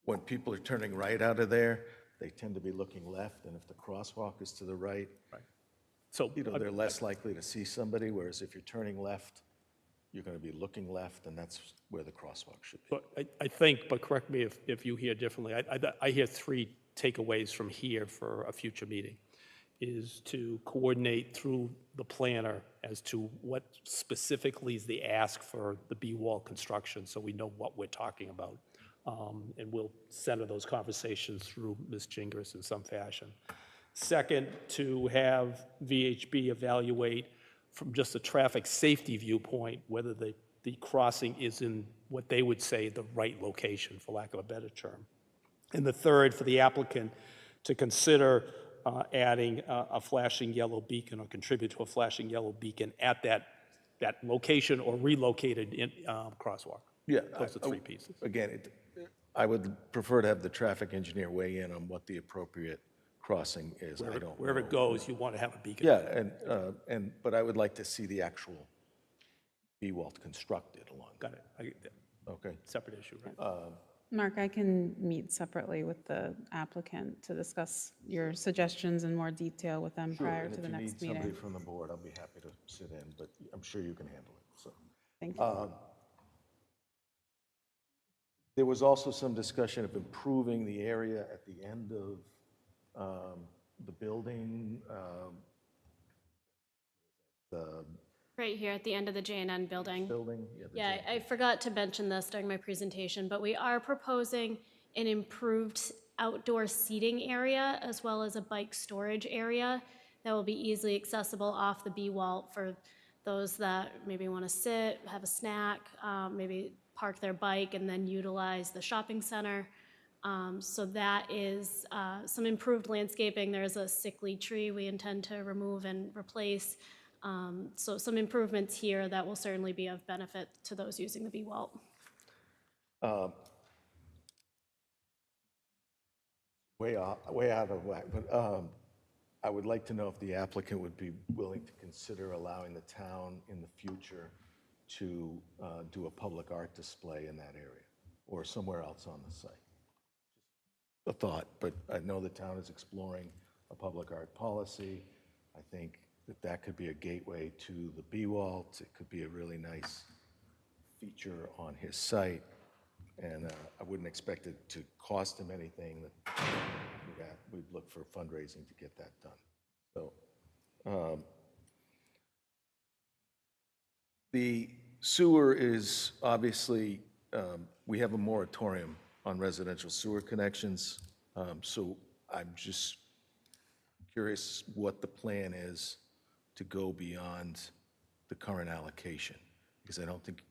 when people are turning right out of there, they tend to be looking left, and if the crosswalk is to the right, So, they're less likely to see somebody, whereas if you're turning left, you're going to be looking left, and that's where the crosswalk should be. but I think, but correct me if you hear differently, I hear three takeaways from here for a future meeting, is to coordinate through the planner as to what specifically is the ask for the B-wall construction, so we know what we're talking about. And we'll center those conversations through Ms. Gingras in some fashion. Second, to have VHB evaluate from just a traffic safety viewpoint, whether the crossing is in what they would say the right location, for lack of a better term. And the third, for the applicant to consider adding a flashing yellow beacon or contribute to a flashing yellow beacon at that location or relocated crosswalk. Yeah. Those are three pieces. Again, I would prefer to have the traffic engineer weigh in on what the appropriate crossing is. I don't know. Wherever it goes, you want to have a beacon. Yeah, but I would like to see the actual B-wall constructed along. Got it. Okay. Separate issue, right? Mark, I can meet separately with the applicant to discuss your suggestions in more detail with them Sure, prior and to the if you next need somebody meeting. from the board, I'll be happy to sit in, but I'm sure you can handle it, so. Thank you. There was also some discussion of improving the area at the end of the building, the Right here at the end of the J&N building. building. the Yeah, I forgot to mention this during my presentation, but we are proposing an improved outdoor seating area as well as a bike storage area that will be easily accessible off the B-wall for those that maybe want to sit, have a snack, maybe park their bike and then utilize the shopping center. So that is some improved landscaping. There's a sickly tree we intend to remove and replace. So some improvements here that will certainly be of benefit to those using the B-wall. Way out of whack, but I would like to know if the applicant would be willing to consider allowing the town in the future to do a public art display in that area or somewhere else on the site. A thought, but I know the town is exploring a public art policy. I think that could be a gateway to the B-wall. It could be a really nice feature on his site. And I wouldn't expect it to cost him anything. We'd look for fundraising to get that done. So the sewer is obviously, we have a moratorium on residential sewer connections. So I'm just curious what the plan is to go beyond the current allocation, because I don't think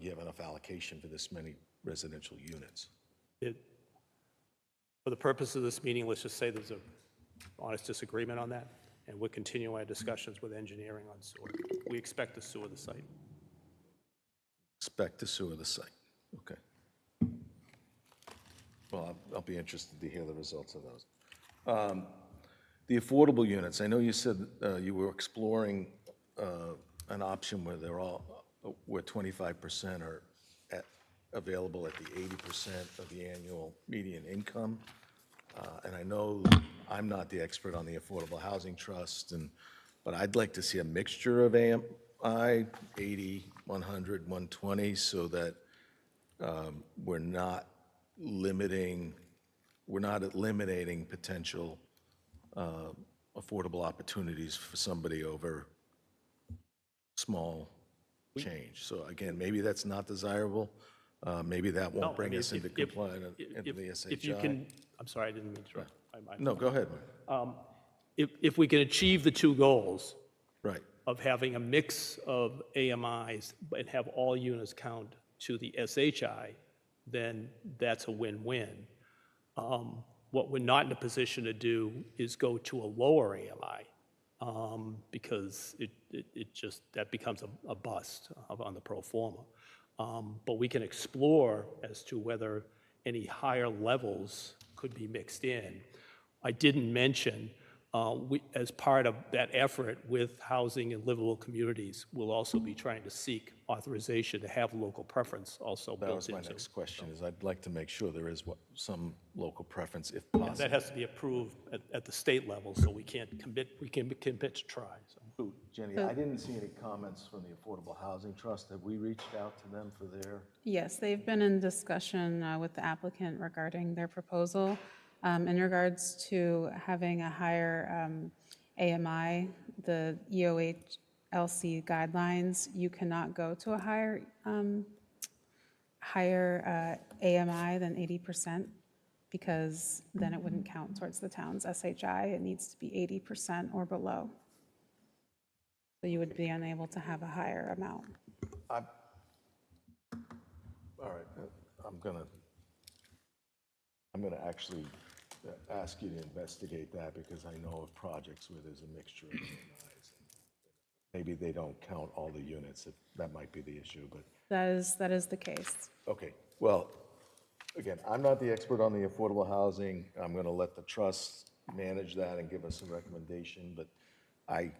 you have enough allocation for this many residential units. For the purpose of this meeting, let's just say there's an honest disagreement on that, and we're continuing our discussions with engineering on sewer. We expect to sewer the site. Expect to sewer the site, okay. Well, I'll be interested to hear the results of those. The affordable units, I know you said you were exploring an option where 25% are available at the 80% of the annual median income. And I know I'm not the expert on the Affordable Housing Trust, but I'd like to see a mixture of AMI, 80, 100, 120, so that we're not eliminating potential affordable opportunities for somebody over small change. So again, maybe that's not desirable. Maybe that No, I won't bring mean, us into compliance into the If you SHI. can, I'm sorry, I didn't mean to interrupt. No, go ahead. If we can achieve the two goals Right. of having a mix of AMIs and have all units count to the SHI, then that's a win-win. What we're not in a position to do is go to a lower AMI, because it just, that becomes a bust on the pro forma. But we can explore as to whether any higher levels could be mixed in. I didn't mention, as part of that effort with housing and livable communities, we'll also be trying to seek authorization to have local preference also That built was into. my next question, is I'd like to make sure there is some local preference if Yeah, possible. that has to be approved at the state level, so we can't commit, we can commit to try, so. Ooh, Jenny, I didn't see any comments from the Affordable Housing Trust. Have we reached out to them for their? Yes, they've been in discussion with the applicant regarding their proposal. In regards to having a higher AMI, the EOHLC guidelines, you cannot go to a higher AMI than 80%, because then it wouldn't count towards the town's SHI. It needs to be 80% or below. So you would be unable to have a higher amount. All right, I'm gonna actually ask you to investigate that, because I know of projects where there's a mixture of AMIs. Maybe they don't count all the units. That might be the issue, but. That is the case. Okay, well, again, I'm not the expert on the affordable housing. I'm going to let the trust manage that and give us a recommendation, but I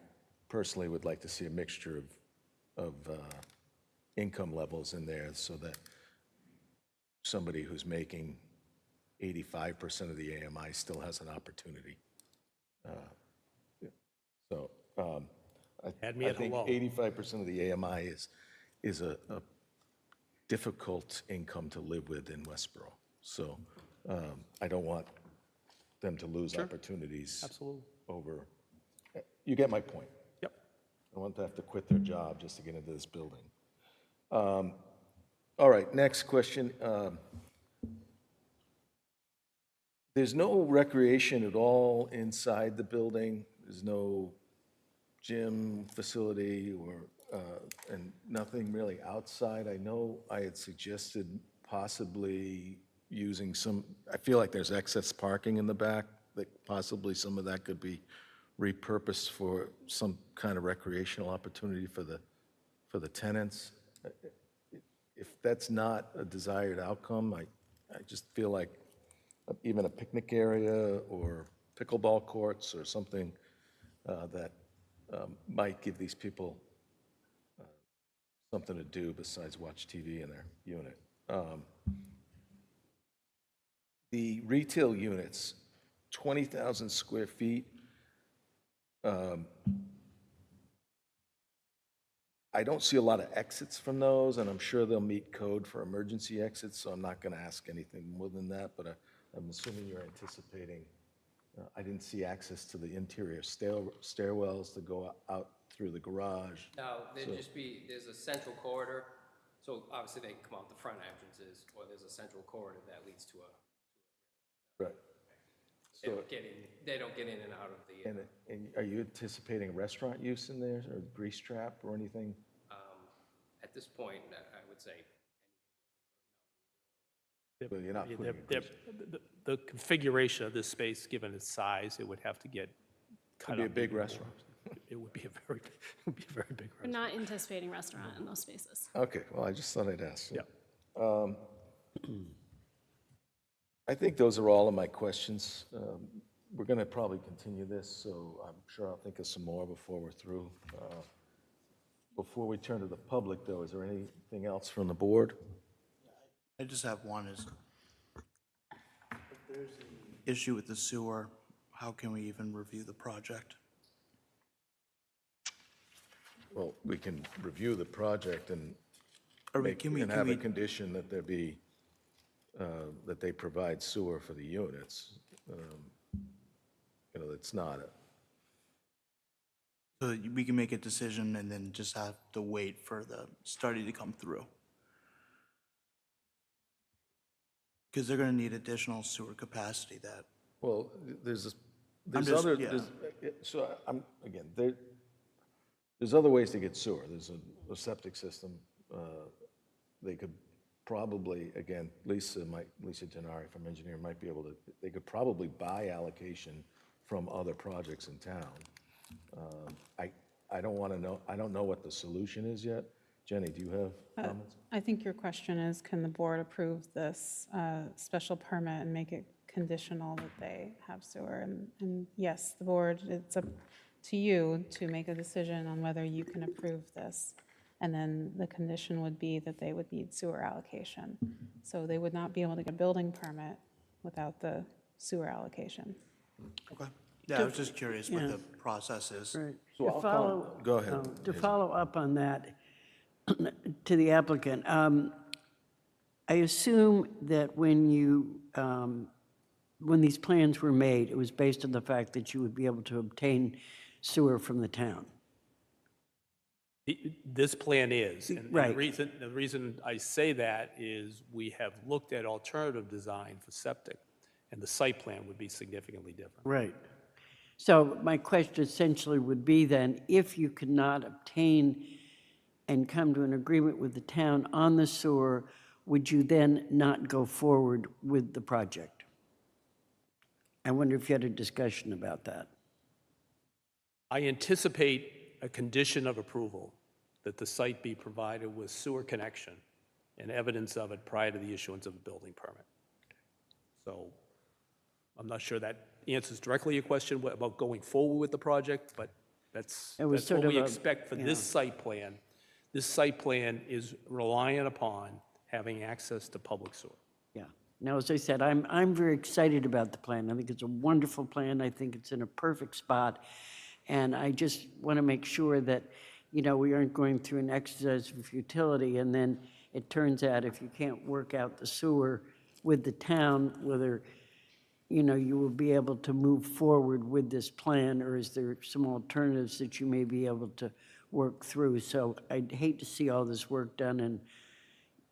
personally would like to see a mixture of income levels in there, so that somebody who's making 85% of the AMI still has an opportunity. So Had me I at think hello. 85% of the AMI is a difficult income to live with in Westborough. So I don't want them to lose opportunities. Absolutely. Over, you get my point. Yep. I want them to have to quit their job just to get into this building. All right, next question. There's no recreation at all inside the building. There's no gym facility and nothing really outside. I know I had suggested possibly using I feel like there's excess parking in the back, that possibly some of that could be repurposed for some kind of recreational opportunity for the tenants. If that's not a desired outcome, I just feel like even a picnic area or pickleball courts or something that might give these people something to do besides watch TV in their unit. The retail units, 20,000 square feet. I don't see a lot of exits from those, and I'm sure they'll meet code for emergency exits, so I'm not going to ask anything more than that, but I'm assuming you're anticipating. I didn't see access to the interior stairwells to go out through the garage. No, there's a central corridor, so obviously they can come out the front entrances, or there's a central corridor that leads to Right. they don't get in and out of the, And are you anticipating restaurant use in there, or grease trap or anything? at this point, I would say, Well, you're not Yeah, putting a grease. The configuration of this space, given its size, it would have to get cut It'd be a up big even more. restaurant. It would be a very big We're restaurant. not anticipating restaurant in those spaces. Okay, well, I just thought I'd ask. Yeah. I think those are all of my questions. We're going to probably continue this, so I'm sure I'll think of some more before we're through. Before we turn to the public, though, is there anything else from the board? I just have one is, if there's an issue with the sewer, how can we even review the project? Well, we can review the project and Can we have a condition that there be, that they provide sewer for the units. It's not a, so we can make a decision and then just have to wait for the study to come through? Because they're gonna need additional sewer capacity that, well, there's just- other, yeah. there's other ways to get sewer. There's a septic system. They could probably, again, Lisa Gennari from engineering might be able to, they could probably buy allocation from other projects in town. I don't want to know, I don't know what the solution is yet. Jenny, do you have comments? I think your question is, can the board approve this special permit and make it conditional that they have sewer? And yes, the board, it's up to you to make a decision on whether you can approve this. And then the condition would be that they would need sewer allocation. So they would not be able to get a building permit without the sewer allocation. Okay. Yeah, I was just curious what the process is. Right. So To I'll follow- go ahead, To Hazel. follow up on that, to the applicant, I assume that when you, when these plans were made, it was based on the fact that you would be able to obtain sewer from the town. This plan is. And Right. the reason I say that is we have looked at alternative design for septic, and the site plan would be significantly different. Right. So my question essentially would be then, if you could not obtain and come to an agreement with the town on the sewer, would you then not go forward with the project? I wonder if you had a discussion about that. I anticipate a condition of approval that the site be provided with sewer connection and evidence of it prior to the issuance of a building permit. So I'm not sure that answers directly your question about going forward with the project, but that's It was what sort of we a- expect for this site plan. This site plan is reliant upon having access to public sewer. Yeah. Now, as I said, I'm very excited about the plan. I think it's a wonderful plan. I think it's in a perfect spot. And I just want to make sure that, you know, we aren't going through an exercise of futility, and then it turns out if you can't work out the sewer with the town, whether, you know, you will be able to move forward with this plan, or is there some alternatives that you may be able to work through? So I'd hate to see all this work done, and,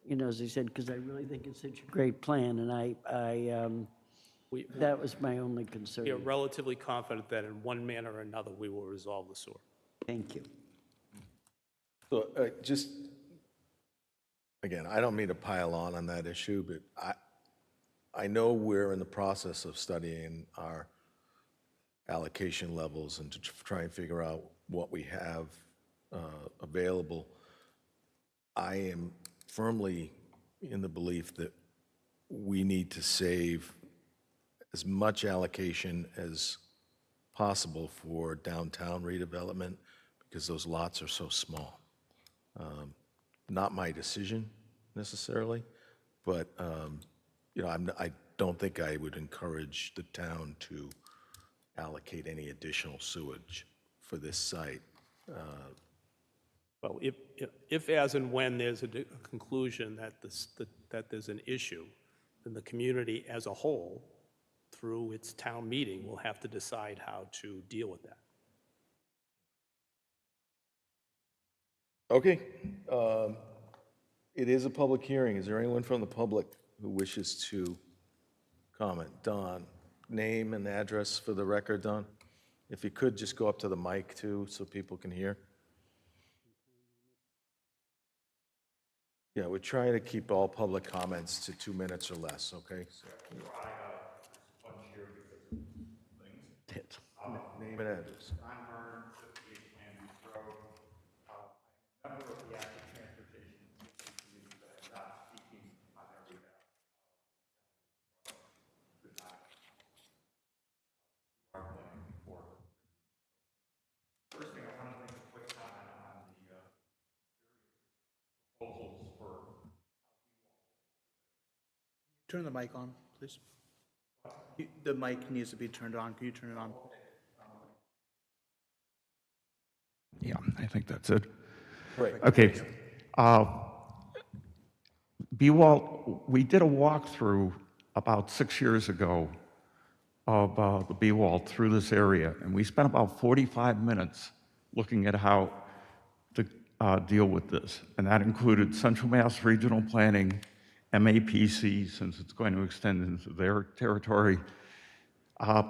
you know, as I said, because I really think it's such a great plan, and We that was my only we are concern. relatively confident that in one manner or another, we will resolve the sewer. Thank you. So just, again, I don't mean to pile on that issue, but I know we're in the process of studying our allocation levels and to try and figure out what we have available. I am firmly in the belief that we need to save as much allocation as possible for downtown redevelopment because those lots are so small. Not my decision necessarily, but you know, I don't think I would encourage the town to allocate any additional sewage for this site. Well, if as and when there's a conclusion that that there's an issue, then the community as a whole, through its town meeting, will have to decide how to deal with that. Okay, it is a public hearing. Is there anyone from the public who wishes to comment? Don, name and address for the record, Don? If you could, just go up to the mic too, so people can hear. Yeah, we're trying to keep all public comments to 2 minutes or less, okay? Name and address. I'm Vern, 58 Andrews Road. Member of the Active Transportation Committee, but I'm not speaking on every design. Our planning for. First thing, I want to make a quick comment on the proposals for. Turn the mic on, please. The mic needs to be turned on. Can you turn it on? Yeah, I think that's it. Right. Okay. B-Wall, we did a walkthrough about 6 years ago of the B-Wall through this area, and we spent about 45 minutes looking at how to deal with this. And that included Central Mass Regional Planning, MAPC, since it's going to extend into their territory,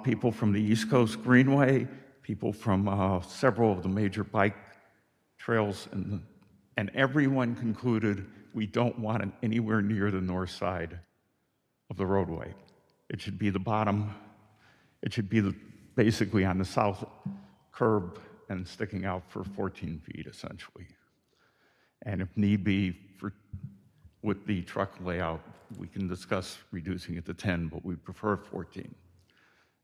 people from the East Coast Greenway, people from several of the major bike trails, and everyone concluded we don't want it anywhere near the north side of the roadway. It should be the bottom, it should be basically on the south curb and sticking out for 14 feet essentially. And if need be, with the truck layout, we can discuss reducing it to 10, but we prefer 14.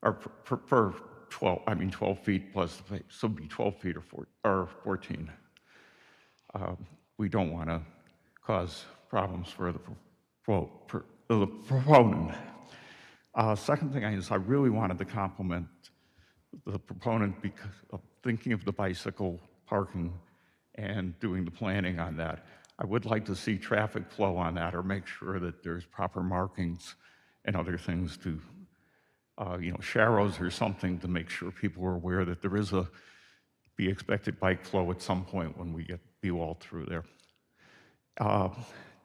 Or prefer 12 feet plus, so it'd be 12 feet or 14. We don't want to cause problems for the proponent. Second thing is I really wanted to compliment the proponent because of thinking of the bicycle parking and doing the planning on that. I would like to see traffic flow on that or make sure that there's proper markings and other things to, sharrows or something to make sure people are aware that there is be expected bike flow at some point when we get B-wall through there.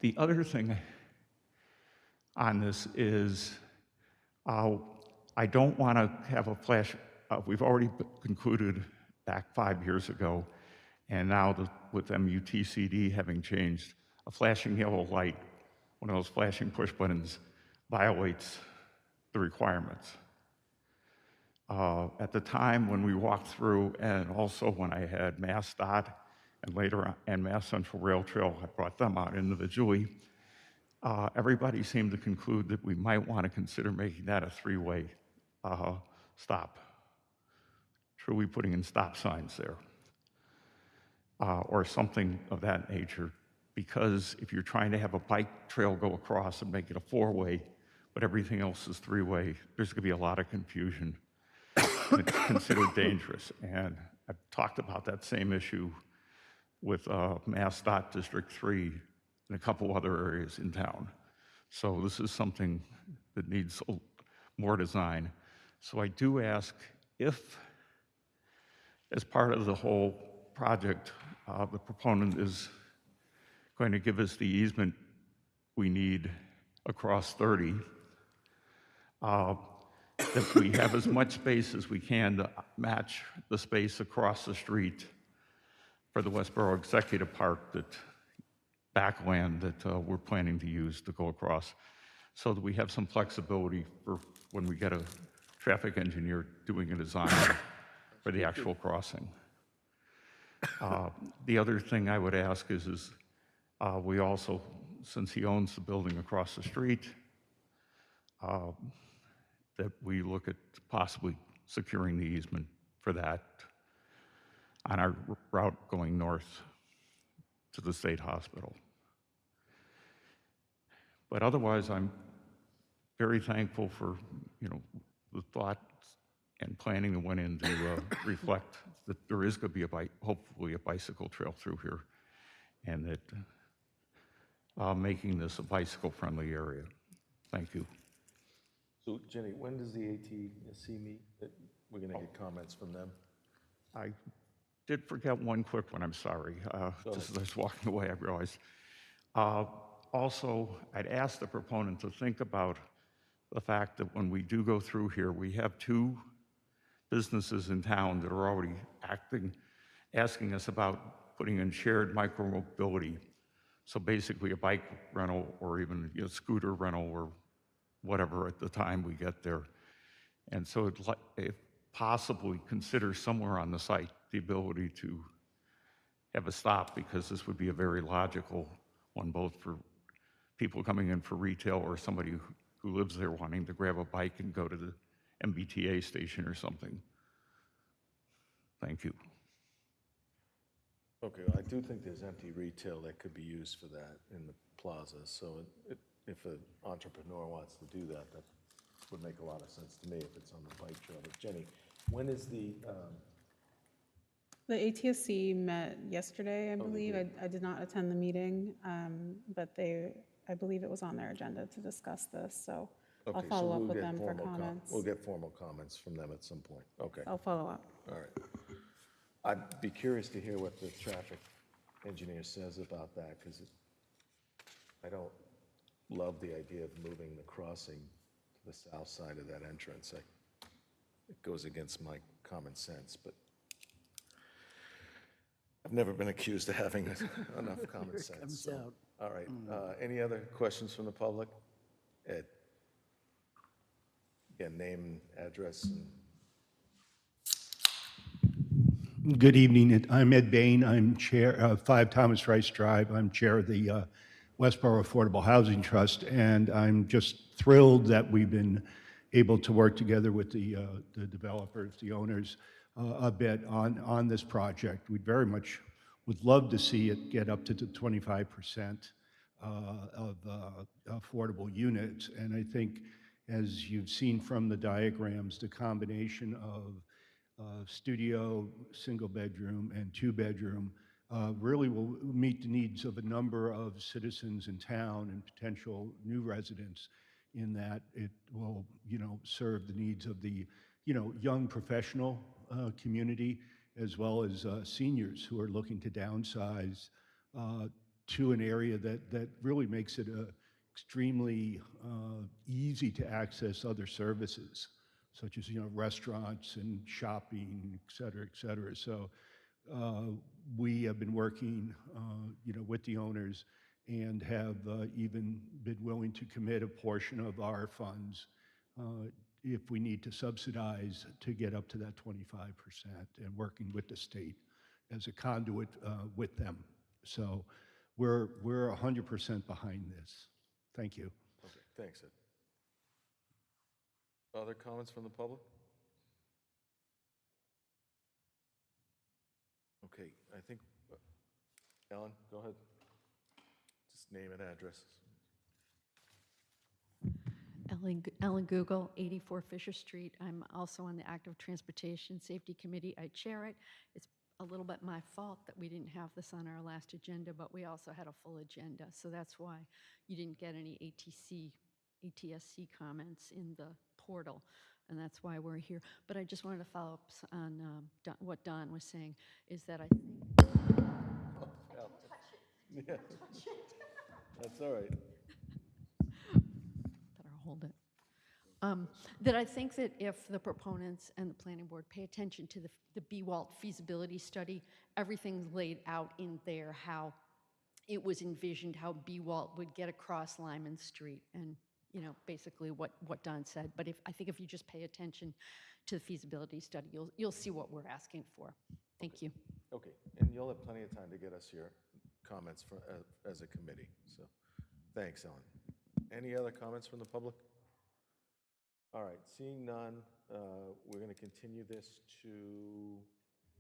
The other thing on this is I don't want to have a flash. We've already concluded back 5 years ago, and now with MUTCD having changed, a flashing yellow light, one of those flashing push buttons, violates the requirements. At the time when we walked through, and also when I had Mass DOT and later on, and Mass Central Rail Trail, I brought them out individually. Everybody seemed to conclude that we might want to consider making that a three-way stop, truly putting in stop signs there, or something of that nature. Because if you're trying to have a bike trail go across and make it a four-way, but everything else is three-way, there's going to be a lot of confusion. And it's considered dangerous. And I've talked about that same issue with Mass DOT District 3 and a couple other areas in town. So this is something that needs more design. So I do ask if, as part of the whole project, the proponent is going to give us the easement we need across 30, that we have as much space as we can to match the space across the street for the Westborough Executive Park, that backland that we're planning to use to go across, so that we have some flexibility for when we get a traffic engineer doing a design for the actual crossing. The other thing I would ask is we also, since he owns the building across the street, that we look at possibly securing the easement for that on our route going north to the state hospital. But otherwise, I'm very thankful for, the thoughts and planning that went in to reflect that there is going to be hopefully a bicycle trail through here, and that making this a bicycle-friendly area. Thank you. So Jenny, when does the ATC meet? We're going to get comments from them. I did forget one quick one, I'm sorry. Just as I was walking away, I realized. Also, I'd ask the proponent to think about the fact that when we do go through here, we have two businesses in town that are already asking us about putting in shared micromobility. So basically a bike rental or even a scooter rental or whatever at the time we get there. And so if possibly consider somewhere on the site the ability to have a stop, because this would be a very logical one, both for people coming in for retail or somebody who lives there wanting to grab a bike and go to the MBTA station or something. Thank you. Okay, I do think there's empty retail that could be used for that in the plaza. So if an entrepreneur wants to do that, that would make a lot of sense to me if it's on the bike trail. But Jenny, when is the ATSC met yesterday, I believe. I did not attend the meeting, but I believe it was on their agenda to discuss this, so I'll okay, follow so up we'll with get them for formal comments. We'll get formal comments from them at some point. Okay, I'll follow up. all right. I'd be curious to hear what the traffic engineer says about that, because I don't love the idea of moving the crossing to the south side of that entrance. It goes against my common sense, but I've never been accused of having enough common sense. Comes So out. All right, any other questions from the public? Ed? Again, name, address, and Good evening. I'm Ed Bain. I'm Chair, 5 Thomas Rice Drive. I'm Chair of the Westborough Affordable Housing Trust, and I'm just thrilled that we've been able to work together with the developers, the owners, a bit on this project. We very much would love to see it get up to the 25% of affordable units. And I think, as you've seen from the diagrams, the combination of studio, single bedroom, and 2 bedroom really will meet the needs of a number of citizens in town and potential new residents, in that it will, serve the needs of the, young professional community, as well as seniors who are looking to downsize to an area that really makes it extremely easy to access other services, such as, restaurants and shopping, et cetera, et cetera. So we have been working, with the owners, and have even been willing to commit a portion of our funds if we need to subsidize to get up to that 25%, and working with the state as a conduit with them. So we're 100% behind this. Thank you. okay, thanks, Ed. Other comments from the public? Okay, I think, Ellen, go ahead. Just name and address. Ellen Google, 84 Fisher Street. I'm also on the Active Transportation Safety Committee. I chair it. It's a little bit my fault that we didn't have this on our last agenda, but we also had a full agenda. So that's why you didn't get any ATSC comments in the portal, and that's why we're here. But I just wanted to follow up on what Don was saying, is that I think... Yeah. That's all right. Better hold it. That I think that if the proponents and the planning board pay attention to the BWALT feasibility study, everything's laid out in there, how it was envisioned, how BWALT would get across Lyman Street, and basically what Don said. But I think if you just pay attention to the feasibility study, you'll see what we're asking for. Thank you. Okay, and you'll have plenty of time to get us your comments as a committee, so thanks, Ellen. Any other comments from the public? All right, seeing none, we're going to continue this to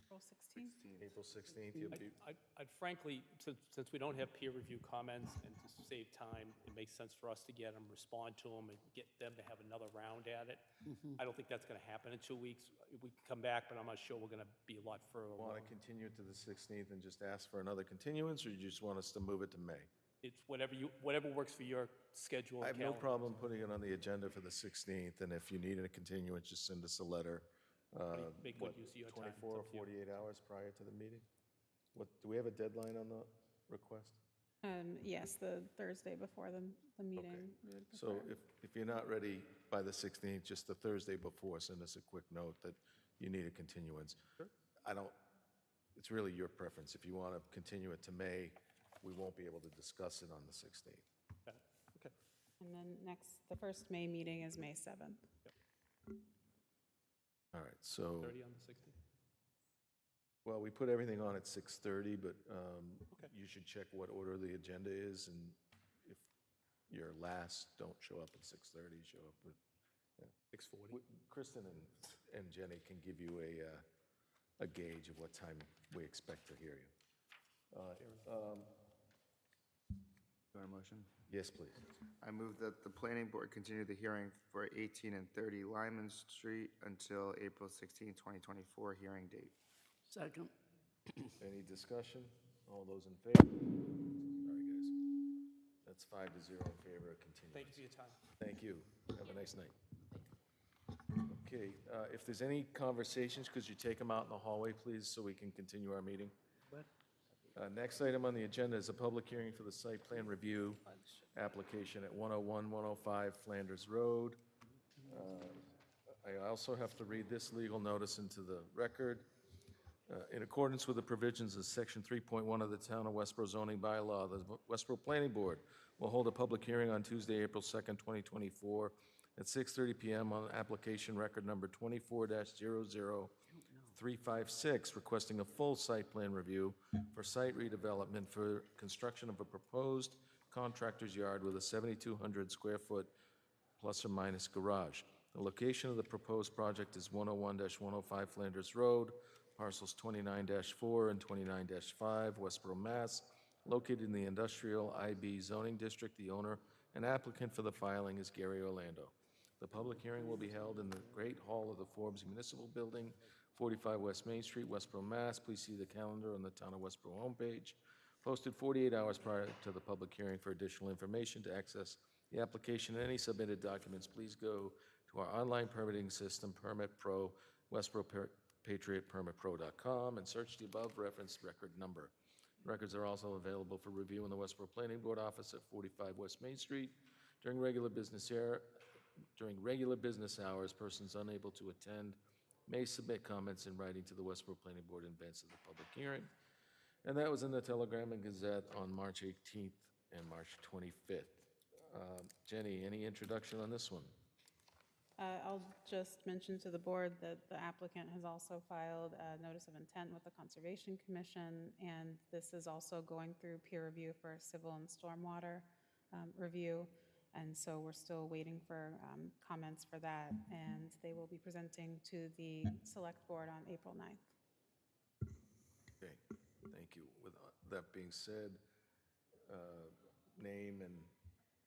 April 16th? April 16th. You'll be, I'd frankly, since we don't have peer review comments, and to save time, it makes sense for us to get them, respond to them, and get them to have another round at it. I don't think that's going to happen in 2 weeks. We can come back, but I'm not sure we're going to be a lot further along. want to continue it to the 16th and just ask for another continuance, or you just want us to move it to May? It's whatever works for your schedule. I have no calendar. problem putting it on the agenda for the 16th, and if you need a continuance, just send us a letter. Make good use of your time. 24 or 48 hours prior to the meeting? Do we have a deadline on the request? Yes, the Thursday before the meeting. we would So prefer. if you're not ready by the 16th, just the Thursday before, send us a quick note that you need a continuance. It's really your preference. If you want to continue it to May, we won't be able to discuss it on the 16th. Okay. And then the first May meeting is May 7th. All right, so, 30 on the 16th. well, we put everything on at 6:30, but Okay. you should check what order the agenda is, and if you're last, don't show up at 6:30, show up at 6:40. Kristen and Jenny can give you a gauge of what time we expect to hear you. You want a motion? Yes, please. I move that the planning board continue the hearing for 18 and 30 Lyman Street until April 16, 2024 hearing date. Second. Any discussion? All those in favor? Sorry, guys. That's 5-0 in favor of continuance. Thank you for your time. Thank you. Have a nice night. Okay, if there's any conversations, could you take them out in the hallway, please, so we can continue our meeting? Next item on the agenda is a public hearing for the site plan review application at 101, 105 Flanders Road. I also have to read this legal notice into the record. In accordance with the provisions of Section 3.1 of the Town of Westborough zoning bylaw, the Westborough Planning Board will hold a public hearing on Tuesday, April 2nd, 2024, at 6:30 PM on application record number 24-00356, requesting a full site plan review for site redevelopment for construction of a proposed contractor's yard with a 7,200 square foot plus or minus garage. The location of the proposed project is 101-105 Flanders Road, parcels 29-4 and 29-5, Westborough, Mass., located in the Industrial IB zoning district. The owner and applicant for the filing is Gary Orlando. The public hearing will be held in the Great Hall of the Forbes Municipal Building, 45 West Main Street, Westborough, Mass. Please see the calendar on the Town of Westborough homepage. Posted 48 hours prior to the public hearing. For additional information to access the application and any submitted documents, please go to our online permitting system, Permit Pro, WestboroughPatriotPermitPro.com, and search the above referenced record number. Records are also available for review in the Westborough Planning Board office at 45 West Main Street. During regular business hours, persons unable to attend may submit comments in writing to the Westborough Planning Board in advance of the public hearing. And that was in the Telegram and Gazette on March 18th and March 25th. Jenny, any introduction on this one? I'll just mention to the board that the applicant has also filed a notice of intent with the Conservation Commission, and this is also going through peer review for civil and stormwater review. And so we're still waiting for comments for that, and they will be presenting to the Select Board on April 9th. Okay, thank you. With that being said, name and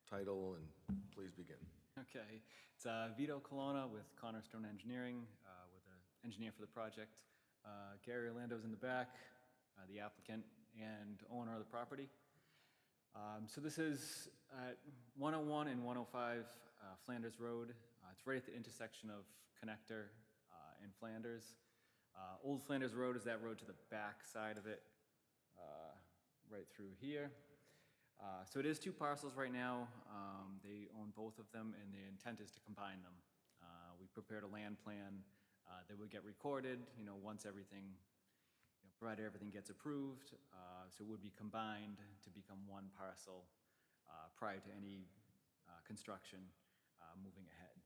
title, and please begin. Okay, it's Vito Colonna with Cornerstone Engineering, with the engineer for the project. Gary Orlando's in the back, the applicant and owner of the property. So this is at 101 and 105 Flanders Road. It's right at the intersection of Connector and Flanders. Old Flanders Road is that road to the back side of it, right through here. So it is two parcels right now. They own both of them, and the intent is to combine them. We prepared a land plan that would get recorded, once everything, provided everything gets approved. So it would be combined to become one parcel prior to any construction moving ahead.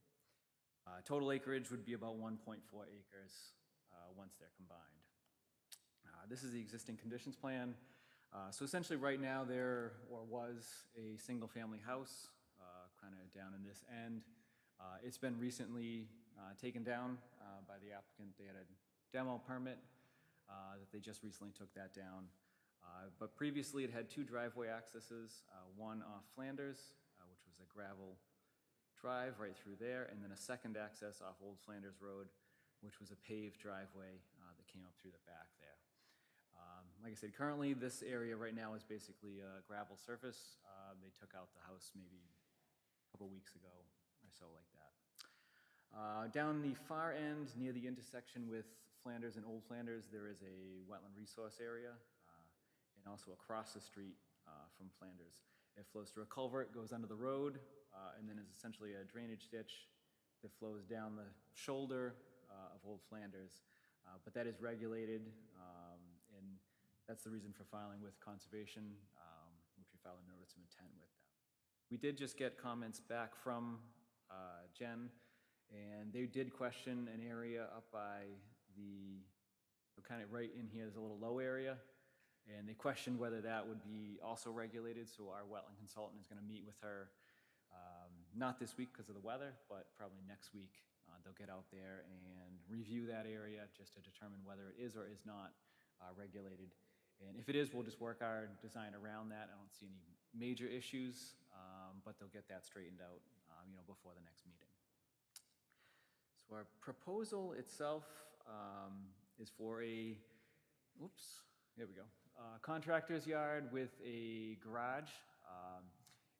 Total acreage would be about 1.4 acres once they're combined. This is the existing conditions plan. So essentially right now there was a single-family house kind of down in this end. It's been recently taken down by the applicant. They had a demo permit that they just recently took that down. But previously it had two driveway accesses, one off Flanders, which was a gravel drive right through there, and then a second access off Old Flanders Road, which was a paved driveway that came up through the back there. Like I said, currently this area right now is basically a gravel surface. They took out the house maybe a couple weeks ago or so like that. Down the far end near the intersection with Flanders and Old Flanders, there is a wetland resource area, and also across the street from Flanders. It flows through a culvert, goes under the road, and then is essentially a drainage ditch that flows down the shoulder of Old Flanders. But that is regulated, and that's the reason for filing with Conservation, which we filed a notice of intent with them. We did just get comments back from Jen, and they did question an area up by the, kind of right in here, there's a little low area, and they questioned whether that would be also regulated, so our wetland consultant is going to meet with her, not this week because of the weather, but probably next week. They'll get out there and review that area just to determine whether it is or is not regulated. And if it is, we'll just work our design around that. I don't see any major issues, but they'll get that straightened out, before the next meeting. So our proposal itself is for a, here we go, contractor's yard with a garage.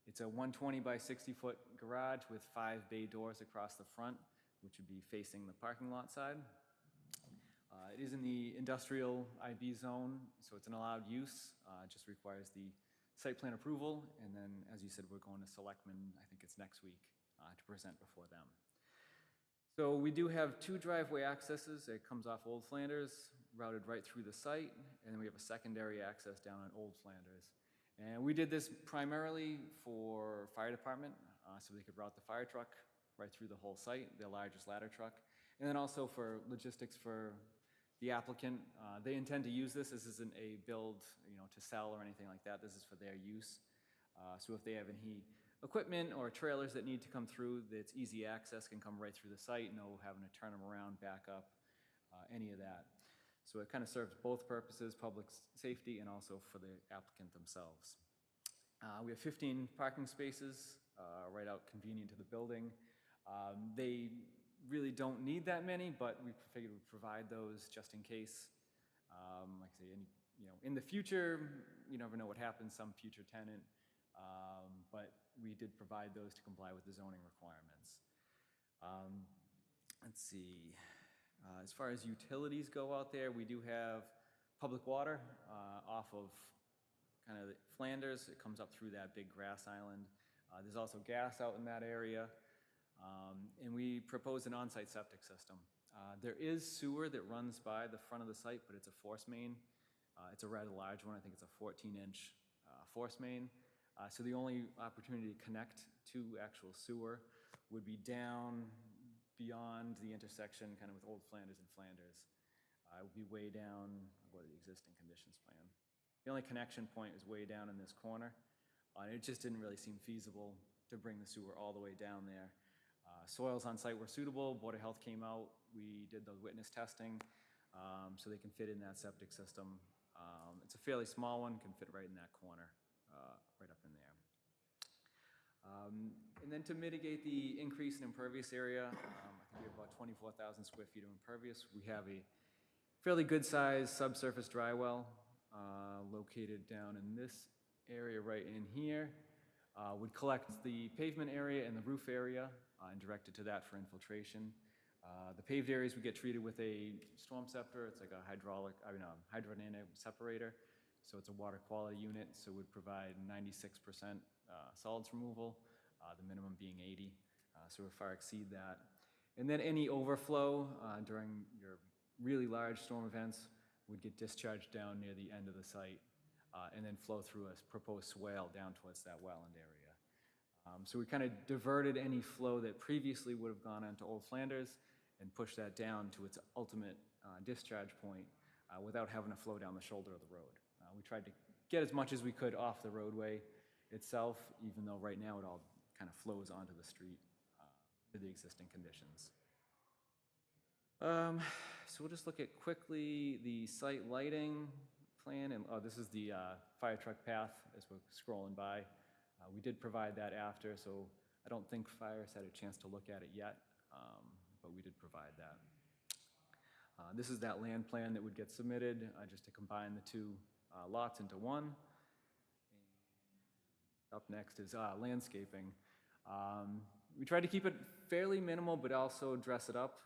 It's a 120 by 60 foot garage with 5 bay doors across the front, which would be facing the parking lot side. It is in the industrial IB zone, so it's an allowed use. It just requires the site plan approval, and then, as you said, we're going to Selectmen, I think it's next week, to present before them. So we do have two driveway accesses. It comes off Old Flanders. routed right through the site, and then we have a secondary access down on Old Flanders. And we did this primarily for fire department, so they could route the fire truck right through the whole site, their largest ladder truck. And then also for logistics for the applicant. They intend to use this. This isn't a build, to sell or anything like that. This is for their use. So if they have any equipment or trailers that need to come through, that's easy access, can come right through the site, no having to turn them around, back up, any of that. So it kind of serves both purposes, public safety and also for the applicant themselves. We have 15 parking spaces right out convenient to the building. They really don't need that many, but we figured we'd provide those just in case. Like I say, in the future, you never know what happens, some future tenant, but we did provide those to comply with the zoning requirements. Let's see. As far as utilities go out there, we do have public water off of kind of Flanders. It comes up through that big grass island. There's also gas out in that area. And we propose an on-site septic system. There is sewer that runs by the front of the site, but it's a force main. It's a rather large one. I think it's a 14-inch force main. So the only opportunity to connect to actual sewer would be down beyond the intersection kind of with Old Flanders and Flanders. It would be way down, I'll go to the existing conditions plan. The only connection point is way down in this corner. And it just didn't really seem feasible to bring the sewer all the way down there. Soils on site were suitable. Board of Health came out. We did the witness testing so they can fit in that septic system. It's a fairly small one, can fit right in that corner, right up in there. And then to mitigate the increase in impervious area, I think we have about 24,000 square feet of impervious. We have a fairly good-sized subsurface dry well located down in this area right in here. Would collect the pavement area and the roof area and direct it to that for infiltration. The paved areas would get treated with a storm scepter. It's like a hydrodynamic separator. So it's a water quality unit, so it would provide 96% solids removal, the minimum being 80, so we far exceed that. And then any overflow during your really large storm events would get discharged down near the end of the site and then flow through a proposed swale down towards that wetland area. So we kind of diverted any flow that previously would have gone onto Old Flanders and pushed that down to its ultimate discharge point without having to flow down the shoulder of the road. We tried to get as much as we could off the roadway itself, even though right now it all kind of flows onto the street with the existing conditions. So we'll just look at quickly the site lighting plan, and this is the fire truck path as we're scrolling by. We did provide that after, so I don't think fire's had a chance to look at it yet, but we did provide that. This is that land plan that would get submitted just to combine the two lots into one. Up next is landscaping. We tried to keep it fairly minimal, but also dress it up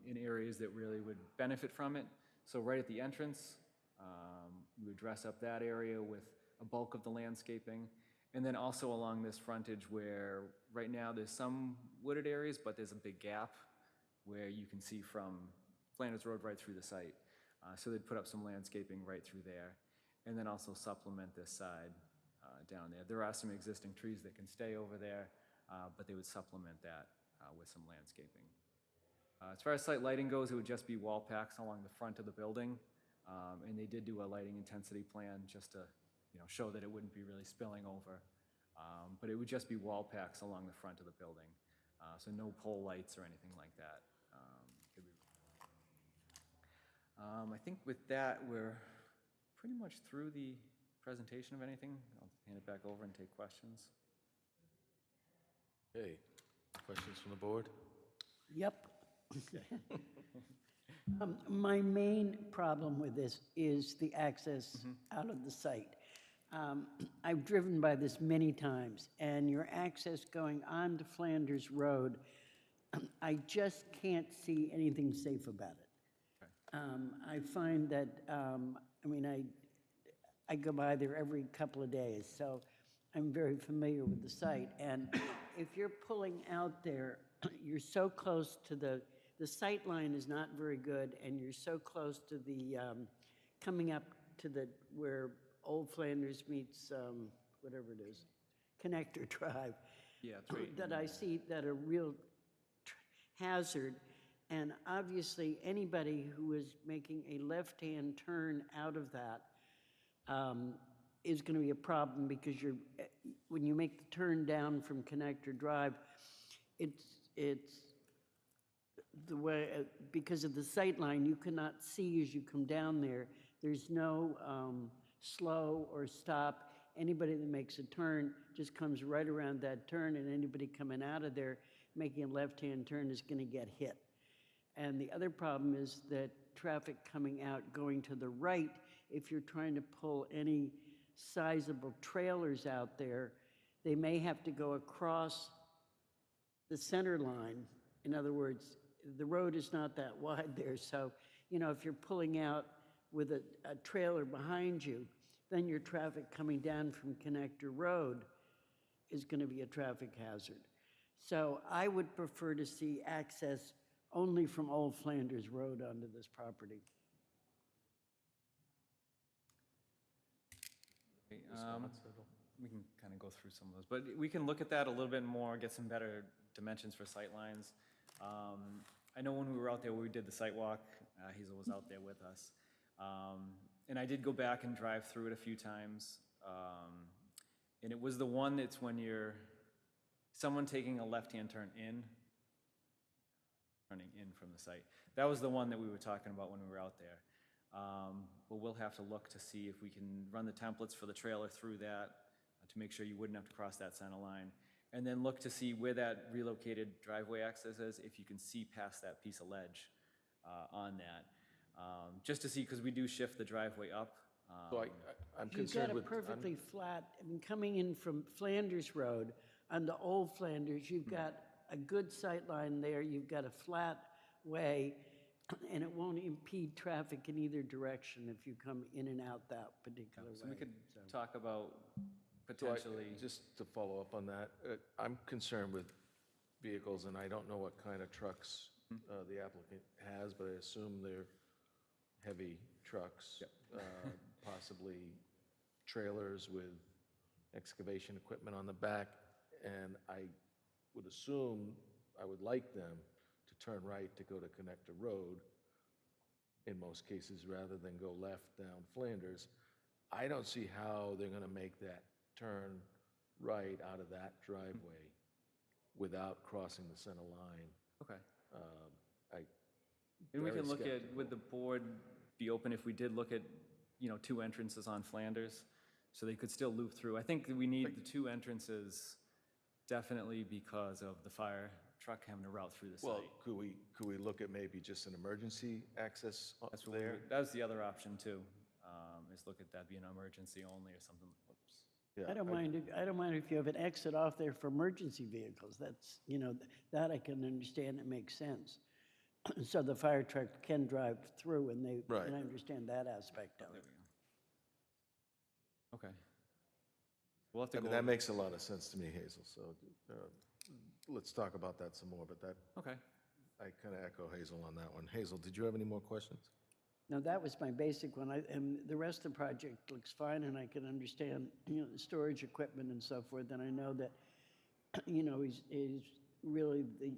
in areas that really would benefit from it. So right at the entrance, we would dress up that area with a bulk of the landscaping. And then also along this frontage where right now there's some wooded areas, but there's a big gap where you can see from Flanders Road right through the site. So they'd put up some landscaping right through there and then also supplement this side down there. There are some existing trees that can stay over there, but they would supplement that with some landscaping. As far as site lighting goes, it would just be wall packs along the front of the building. And they did do a lighting intensity plan just to show that it wouldn't be really spilling over. But it would just be wall packs along the front of the building. So no pole lights or anything like that. I think with that, we're pretty much through the presentation of anything. I'll hand it back over and take questions. Okay, questions from the board? Yep. My main problem with this is the access out of the site. I've driven by this many times, and your access going onto Flanders Road, I just can't see anything safe about it. I find that, I go by there every couple of days, so I'm very familiar with the site. And if you're pulling out there, you're so close to the the sight line is not very good, and you're so close to the, coming up to the, where Old Flanders meets, whatever it is, Connector Drive. Yeah, it's right. That I see that a real hazard, and obviously, anybody who is making a left-hand turn out of that is going to be a problem, because you're, when you make the turn down from Connector Drive, it's the way, because of the sight line, you cannot see as you come down there. There's no slow or stop. Anybody that makes a turn just comes right around that turn, and anybody coming out of there making a left-hand turn is going to get hit. And the other problem is that traffic coming out going to the right, if you're trying to pull any sizable trailers out there, they may have to go across the center line. In other words, the road is not that wide there. So, you know, if you're pulling out with a trailer behind you, then your traffic coming down from Connector Road is going to be a traffic hazard. So I would prefer to see access only from Old Flanders Road onto this property. We can kind of go through some of those, but we can look at that a little bit more, get some better dimensions for sightlines. I know when we were out there, we did the site walk, Hazel was out there with us. And I did go back and drive through it a few times. And it was the one that's when you're, someone taking a left-hand turn in, turning in from the site. That was the one that we were talking about when we were out there. But we'll have to look to see if we can run the templates for the trailer through that to make sure you wouldn't have to cross that center line. And then look to see where that relocated driveway access is, if you can see past that piece of ledge on that. Just to see, because we do shift the driveway up. So I'm You've got concerned a with. perfectly flat, I mean, coming in from Flanders Road onto Old Flanders, you've got a good sight line there, you've got a flat way, and it won't impede traffic in either direction if you come in and out that particular way. So we could talk about So potentially. just to follow up on that, I'm concerned with vehicles, and I don't know what kind of trucks the applicant has, but I assume they're heavy trucks, possibly trailers with excavation equipment on the back, and I would assume, I would like them to turn right to go to Connector Road in most cases, rather than go left down Flanders. I don't see how they're going to make that turn right out of that driveway without crossing the center line. Okay. I And we very can look at, skeptical. would the board be open if we did look at, you know, 2 entrances on Flanders? So they could still loop through. I think we need the 2 entrances definitely because of the fire truck having to route through the Well, site. could we look at maybe just an emergency access That's what there? that was the other option too, is look at that being emergency only or something. Oops. Yeah, I don't mind if you have an exit off there for emergency vehicles. That's, you know, that I can understand, it makes sense. So the fire truck can drive through, and they, Right. and I understand that aspect of There it. we go. Okay. We'll have to I go. mean, that makes a lot of sense to me, Hazel, so let's talk about that some more, but that, Okay. I kind of echo Hazel on that one. Hazel, did you have any more questions? No, that was my basic one. And the rest of the project looks fine, and I can understand, you know, the storage equipment and so forth. And I know that, you know, is really, the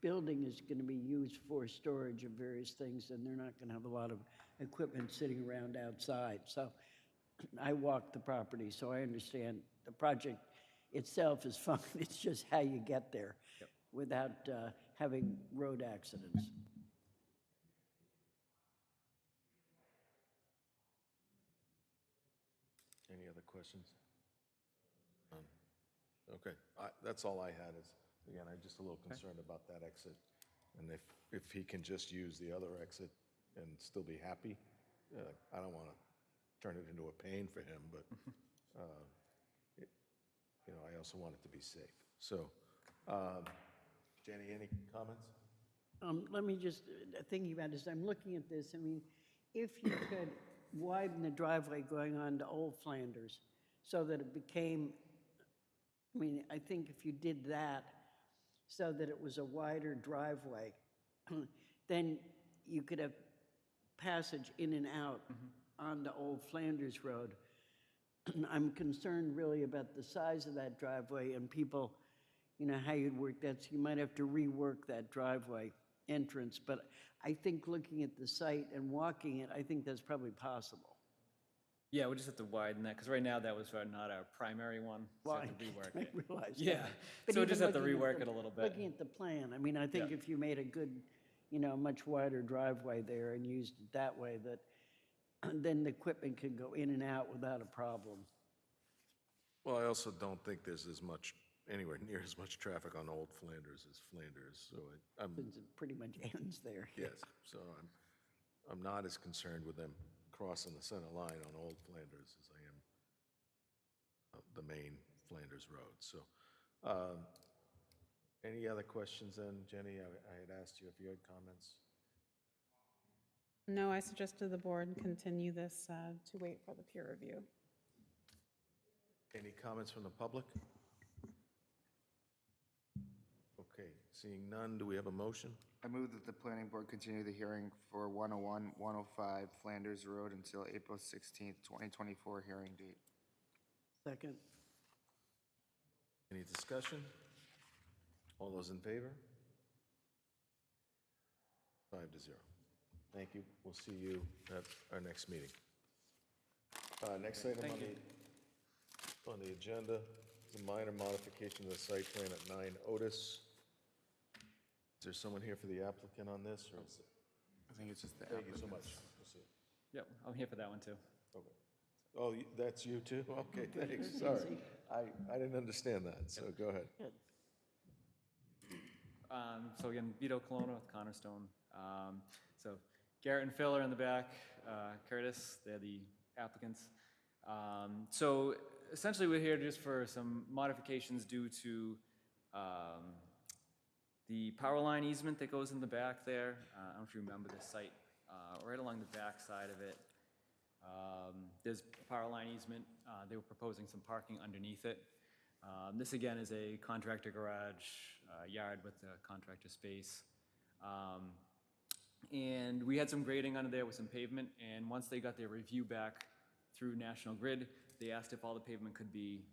building is going to be used for storage of various things, and they're not going to have a lot of equipment sitting around outside. So I walked the property, so I understand the project itself is fine. It's just how you get there without having road accidents. Any other questions? None. Okay, that's all I had is, again, I'm just a little concerned about that exit. And if he can just use the other exit and still be happy, I don't want to turn it into a pain for him, but, you know, I also want it to be safe. So, Jenny, any comments? Let me just, thinking about this, I'm looking at this, I mean, if you could widen the driveway going on to Old Flanders so that it became, I mean, I think if you did that so that it was a wider driveway, then you could have passage in and out on the old Flanders Road. I'm concerned really about the size of that driveway and people, you know, how you'd work that. So you might have to rework that driveway entrance. But I think looking at the site and walking it, I think that's probably possible. Yeah, we just have to widen that, because right now that was not our primary one, so Well, we have to rework I it. realize that. Yeah, But so we even just have to looking at rework the- it a little bit. Looking at the plan, I mean, I think Yeah. if you made a good, you know, much wider driveway there and used it that way, that then the equipment could go in and out without a problem. Well, I also don't think there's anywhere near as much traffic on Old Flanders as Flanders, so Since it pretty much ends there. yes, so I'm not as concerned with them crossing the center line on Old Flanders as I am the main Flanders Road, so. Any other questions then, Jenny? I had asked you if you had comments. No, I suggested the board continue this to wait for the peer review. Any comments from the public? Okay, seeing none, do we have a motion? I move that the planning board continue the hearing for 101, 105 Flanders Road until April 16th, 2024 hearing date. Second. Any discussion? All those in favor? 5-0. Thank you. We'll see you at our next meeting. Next item on the agenda is a minor modification to the site plan at 9 Otis. Is there someone here for the applicant on this, or is it? I think it's just the Thank you so applicant. much. We'll see. Yep, I'm here for that one too. Okay. Oh, that's you too? Okay, thanks. Sorry. I didn't understand that, so go ahead. Good. So again, Vito Colonna with Cornerstone. So Garrett and Phil are in the back, Curtis, they're the applicants. So essentially, we're here just for some modifications due to the power line easement that goes in the back there. I don't know if you remember this site, right along the back side of it. There's a power line easement. They were proposing some parking underneath it. This again is a contractor garage yard with a contractor space. And we had some grading under there with some pavement, and once they got their review back through National Grid, they asked if all the pavement could be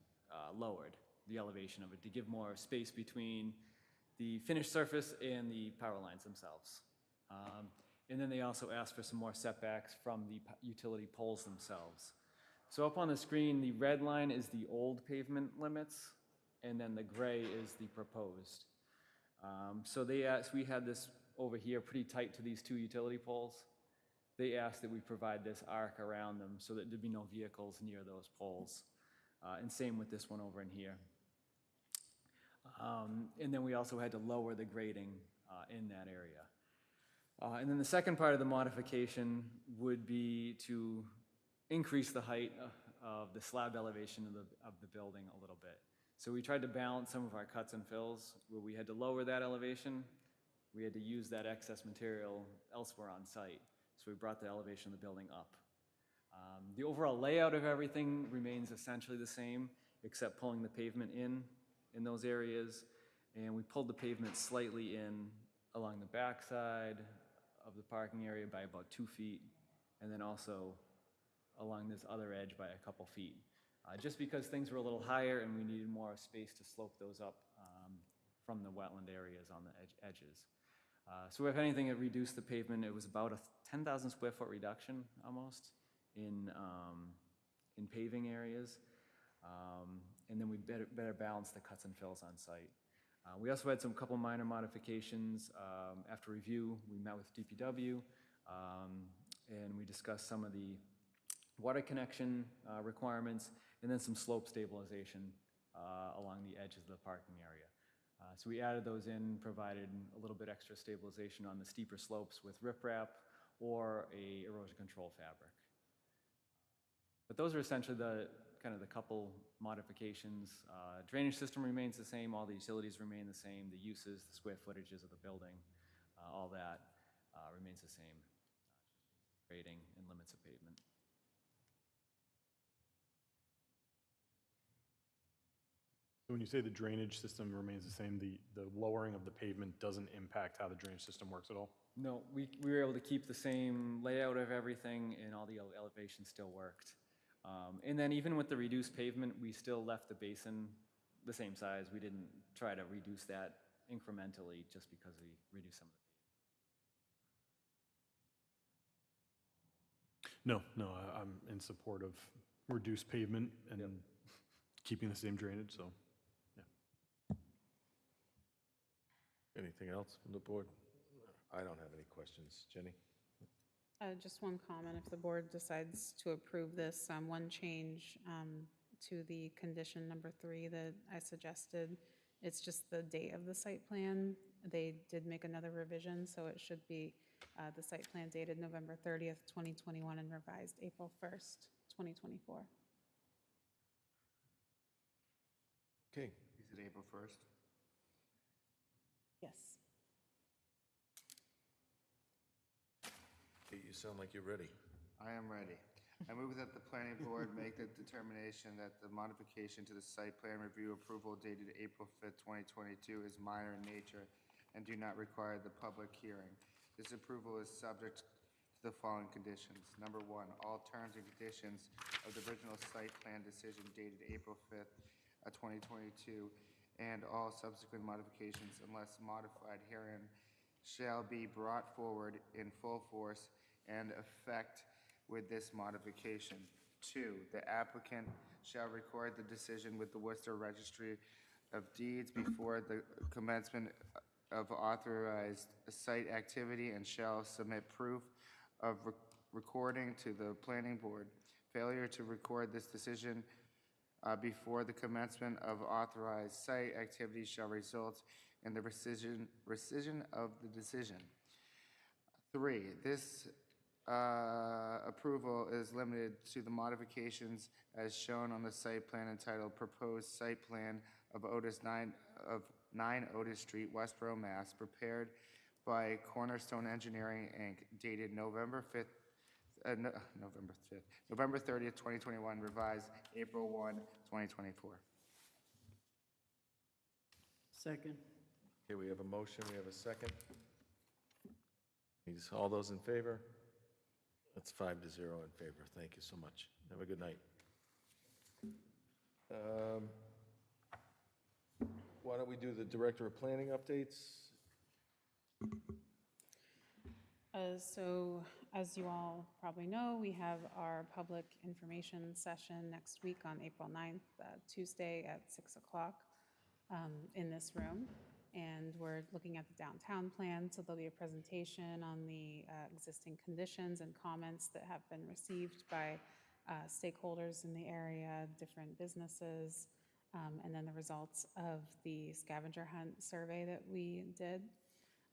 lowered, the elevation of it, to give more space between the finished surface and the power lines themselves. And then they also asked for some more setbacks from the utility poles themselves. So up on the screen, the red line is the old pavement limits, and then the gray is the proposed. So they asked, we had this over here pretty tight to these two utility poles. They asked that we provide this arc around them so that there'd be no vehicles near those poles. And same with this one over in here. And then we also had to lower the grading in that area. And then the second part of the modification would be to increase the height of the slab elevation of the building a little bit. So we tried to balance some of our cuts and fills where we had to lower that elevation. We had to use that excess material elsewhere on site. So we brought the elevation of the building up. The overall layout of everything remains essentially the same, except pulling the pavement in those areas. And we pulled the pavement slightly in along the backside of the parking area by about 2 feet, and then also along this other edge by a couple feet. Just because things were a little higher and we needed more space to slope those up from the wetland areas on the edges. So if anything, it reduced the pavement. It was about a 10,000 square foot reduction almost in paving areas. And then we better balance the cuts and fills on site. We also had some couple minor modifications. After review, we met with DPW and we discussed some of the water connection requirements and then some slope stabilization along the edge of the parking area. So we added those in, provided a little bit extra stabilization on the steeper slopes with riprap or a erosion control fabric. But those are essentially the kind of the couple modifications. Drainage system remains the same, all the utilities remain the same, the uses, the square footages of the building, all that remains the same. Grading and limits of pavement. When you say the drainage system remains the same, the lowering of the pavement doesn't impact how the drainage system works at all? No, we were able to keep the same layout of everything, and all the elevations still worked. And then even with the reduced pavement, we still left the basin the same size. We didn't try to reduce that incrementally just because we reduced some of the pavement. No, I'm in support of reduced pavement and keeping the same drainage, so, yeah. Anything else from the board? I don't have any questions. Jenny? Just one comment, if the board decides to approve this, one change to the condition number 3 that I suggested, it's just the date of the site plan. They did make another revision, so it should be the site plan dated November 30th, 2021, and revised April 1st, 2024. Okay. Is it April 1st? Yes. Hey, you sound like you're ready. I am ready. I move that the planning board make the determination that the modification to the site plan review approval dated April 5th, 2022 is minor in nature and do not require the public hearing. This approval is subject to the following conditions. Number 1, all terms and conditions of the original site plan decision dated April 5th, 2022, and all subsequent modifications unless modified herein shall be brought forward in full force and effect with this modification. 2, the applicant shall record the decision with the Worcester Registry of Deeds before the commencement of authorized site activity and shall submit proof of recording to the planning board. Failure to record this decision before the commencement of authorized site activity shall result in the rescission of the decision. 3, this approval is limited to the modifications as shown on the site plan entitled Proposed Site Plan of 9 Otis Street, Westborough, Mass., prepared by Cornerstone Engineering, Inc., dated November 30th, 2021, revised April 1, 2024. Second. Okay, we have a motion, we have a second. All those in favor? That's 5-0 in favor. Thank you so much. Have a good night. Why don't we do the Director of Planning updates? So, as you all probably know, we have our public information session next week on April 9th, Tuesday at 6 o'clock in this room. And we're looking at the downtown plan, so there'll be a presentation on the existing conditions and comments that have been received by stakeholders in the area, different businesses, and then the results of the scavenger hunt survey that we did.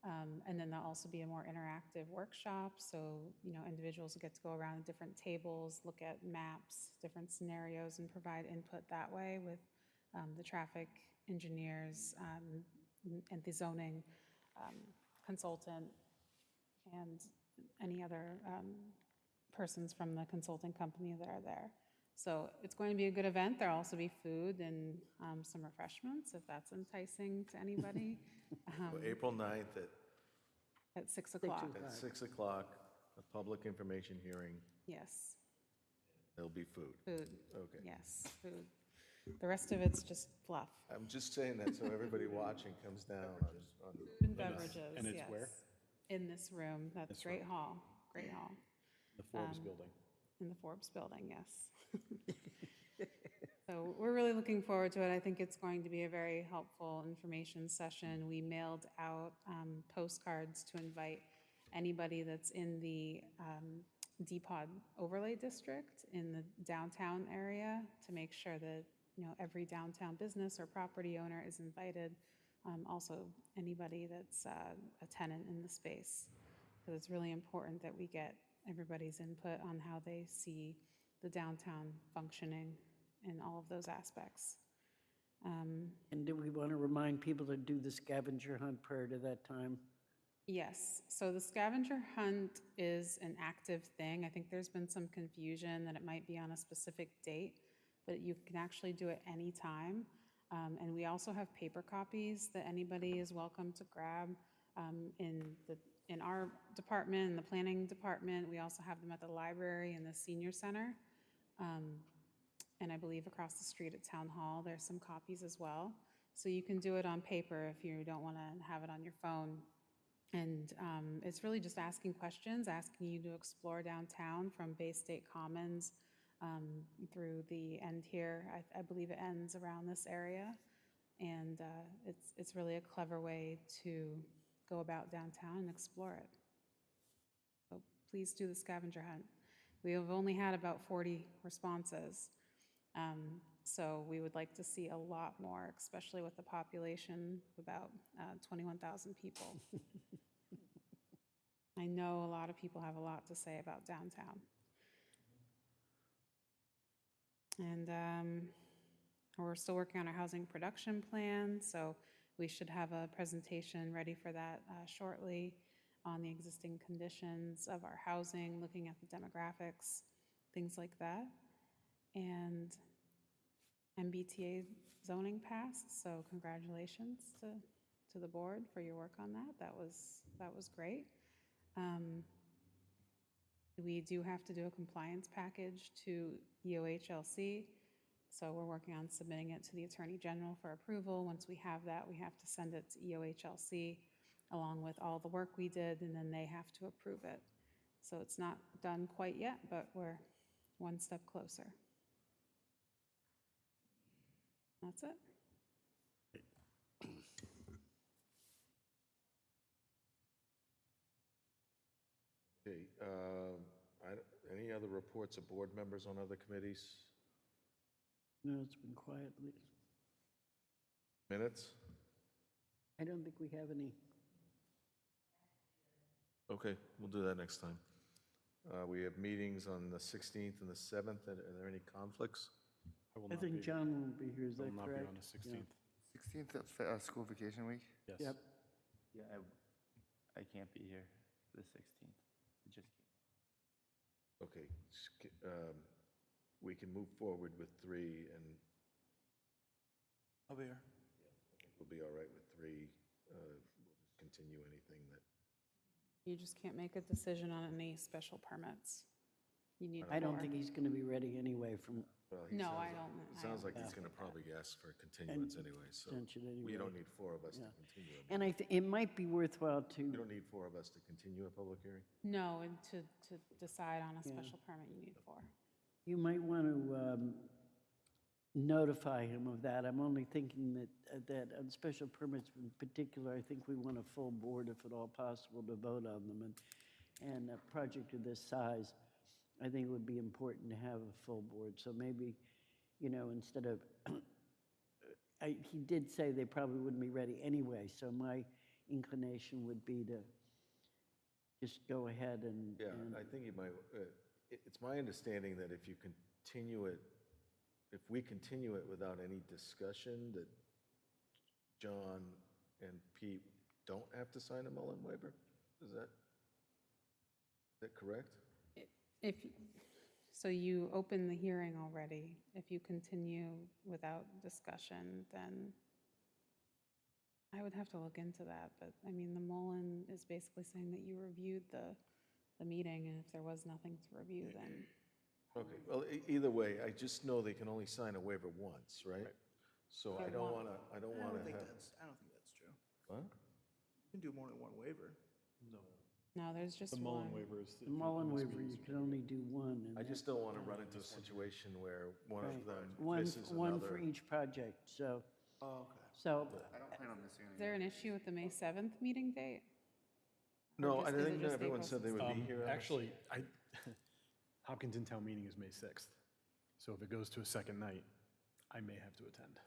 And then there'll also be a more interactive workshop, so individuals will get to go around different tables, look at maps, different scenarios, and provide input that way with the traffic engineers and the zoning consultant and any other persons from the consulting company that are there. So it's going to be a good event. There'll also be food and some refreshments, if that's enticing to anybody. April 9th At 6 o'clock. at 6 o'clock, a public information hearing. Yes, There'll be food. food. Okay. Yes, food. The rest of it's just fluff. I'm just saying that so everybody watching comes down on Food and beverages, and it's yes. where? In this room. That's This Great room. Hall, Great Hall. The Forbes building. In the Forbes building, yes. So we're really looking forward to it. I think it's going to be a very helpful information session. We mailed out postcards to invite anybody that's in the DPOD overlay district in the downtown area to make sure that every downtown business or property owner is invited. Also, anybody that's a tenant in the space, because it's really important that we get everybody's input on how they see the downtown functioning in all of those aspects. And do we want to remind people to do the scavenger hunt prior to that time? Yes, so the scavenger hunt is an active thing. I think there's been some confusion that it might be on a specific date, but you can actually do it anytime. And we also have paper copies that anybody is welcome to grab in our department, in the planning department. We also have them at the library and the senior center. And I believe across the street at Town Hall, there's some copies as well. So you can do it on paper if you don't want to have it on your phone. And it's really just asking questions, asking you to explore downtown from Bay State Commons through the end here. I believe it ends around this area. And it's really a clever way to go about downtown and explore it. So please do the scavenger hunt. We have only had about 40 responses. So we would like to see a lot more, especially with the population of about 21,000 people. I know a lot of people have a lot to say about downtown. And we're still working on our housing production plan, so we should have a presentation ready for that shortly on the existing conditions of our housing, looking at the demographics, things like that. And MBTA zoning passed, so congratulations to the board for your work on that. That was great. We do have to do a compliance package to EOHLC, so we're working on submitting it to the Attorney General for approval. Once we have that, we have to send it to EOHLC along with all the work we did, and then they have to approve it. So it's not done quite yet, but we're one step closer. That's it. Okay, any other reports of board members on other committees? No, it's been quiet. Minutes? I don't think we have any. Okay, we'll do that next time. We have meetings on the 16th and the 7th. Are there any conflicts? I think John won't be here, is I will that not be correct? on the 16th. 16th of school vacation week? Yes. Yep. Yeah, I can't be here the 16th. It just Okay, we can move forward with 3, and I'll be here. we'll be all right with 3. We'll just continue anything that, You just can't make a decision on any special perments. You need I don't 4. think he's going to be ready anyway from well, he No, sounds I like- don't. It I sounds don't like he's think going to that. probably ask for continuance anyway, so extension anyway. we don't need 4 of us to Yeah. continue it. And it might be worthwhile You to, don't need 4 of us to continue a public hearing? No, and to decide on a special permit, you need 4. you might want to notify him of that. I'm only thinking that on special permits in particular, I think we want a full board, if at all possible, to vote on them. And a project of this size, I think it would be important to have a full board. So maybe, instead of, he did say they probably wouldn't be ready anyway, so my inclination would be to just go ahead and. Yeah, I think you might, it's my understanding that if you continue it, if we continue it without any discussion, that John and Pete don't have to sign a Mullen waiver? Is that correct? So you open the hearing already. If you continue without discussion, then I would have to look into that. But I mean, the Mullen is basically saying that you reviewed the meeting, and if there was nothing to review, then. Okay, well, either way, I just know they can only sign a waiver once, right? So I don't want to, I don't think have. that's true. What? You can do more than one waiver. No, there's just The Mullen one. waivers. The Mullen waiver, you can only do one. and I just don't want to run into a situation where one of them One misses one for another. each project, so. Oh, okay. So, I don't plan on missing Is any. there an issue with the May 7th meting date? No, Or I just- is it think just everyone April said they would be here. on the Actually, Hopkinton Town Meeting is May 6th. So if it goes to a second night, I may have to attend.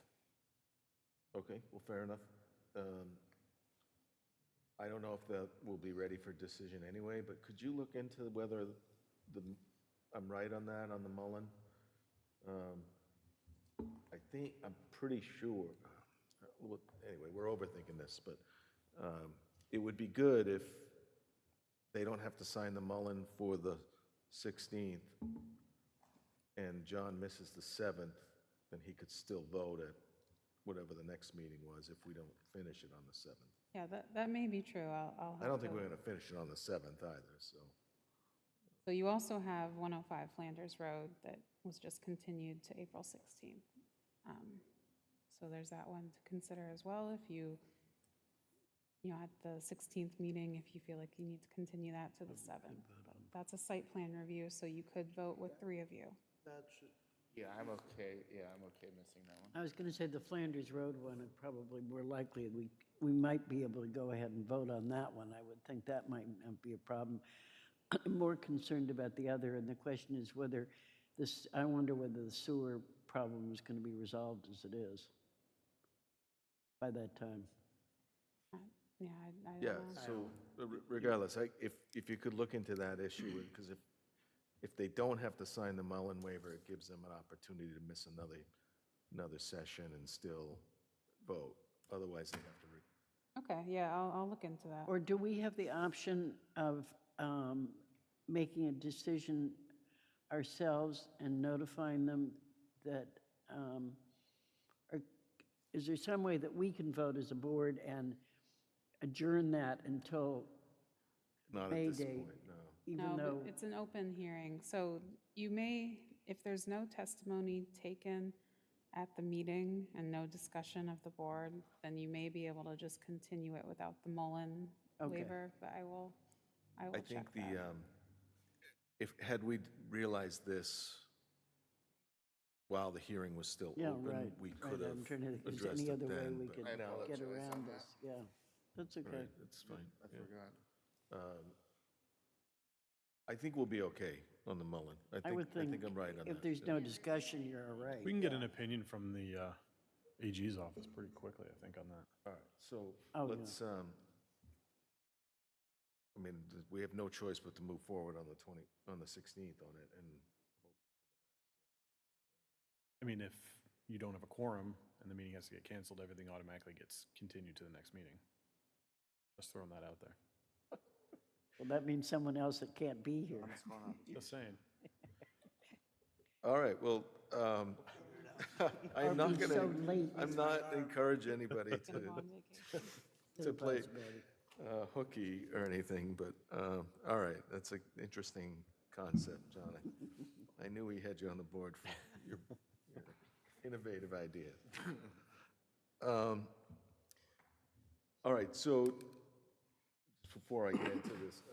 Okay, well, fair enough. I don't know if that will be ready for decision anyway, but could you look into whether I'm right on that, on the Mullen? I'm pretty sure, well, anyway, we're overthinking this, but it would be good if they don't have to sign the Mullen for the 16th, and John misses the 7th, then he could still vote at whatever the next meeting was if we don't finish it on the 7th. Yeah, that may be true. I'll I don't have think to- we're going to finish it on the 7th either, so. So you also have 105 Flanders Road that was just continued to April 16th. So there's that one to consider as well. If you at the 16th meeting, if you feel like you need to continue that to the 7th. But that's a site plan review, so you could vote with 3 of you. That should, Yeah, I'm okay missing that one. I was going to say the Flanders Road one, and probably more likely, we might be able to go ahead and vote on that one. I would think that might not be a problem. I'm more concerned about the other, and the question is whether this, I wonder whether the sewer problem is going to be resolved as it is by that time. Yeah, I don't Yeah, know. so regardless, if you could look into that issue, because if they don't have to sign the Mullen waiver, it gives them an opportunity to miss another session and still vote. Otherwise, they have to. Okay, yeah, I'll look into that. Or do we have the option of making a decision ourselves and notifying them that, or is there some way that we can vote as a board and adjourn that until Not May at this Day? point, no. Even No, though, but it's an open hearing, so you may, if there's no testimony taken at the meeting and no discussion of the board, then you may be able to just continue it without the Mullen Okay. waiver, but I will I check think that. had we realized this while the hearing was still yeah, open, right. we right. could have I'm trying to think, is there addressed any it other way then, we but- could I get apologize on around that. this? Yeah, that's okay. Right, it's fine. I yeah. forgot. I think we'll be okay on the Mullen. I would think I'm right on that. if there's yeah. no discussion, you're all right. We can get an opinion from the AG's office pretty quickly, I think, on that. All right, so Oh, yeah. let's, I mean, we have no choice but to move forward on the 16th on it, and I mean, if you don't have a quorum and the meeting has to get canceled, everything automatically gets continued to the next meeting. Just throwing that out there. Well, that means someone else that can't be here. Just saying. all right, well, I'm not be so gonna, late. I'm not encourage anybody Go to, on vacation. to play Possibility. hooky or anything, but, all right, that's an interesting concept, John. I knew we had you on the board for your innovative ideas. All right, so just before I get into this,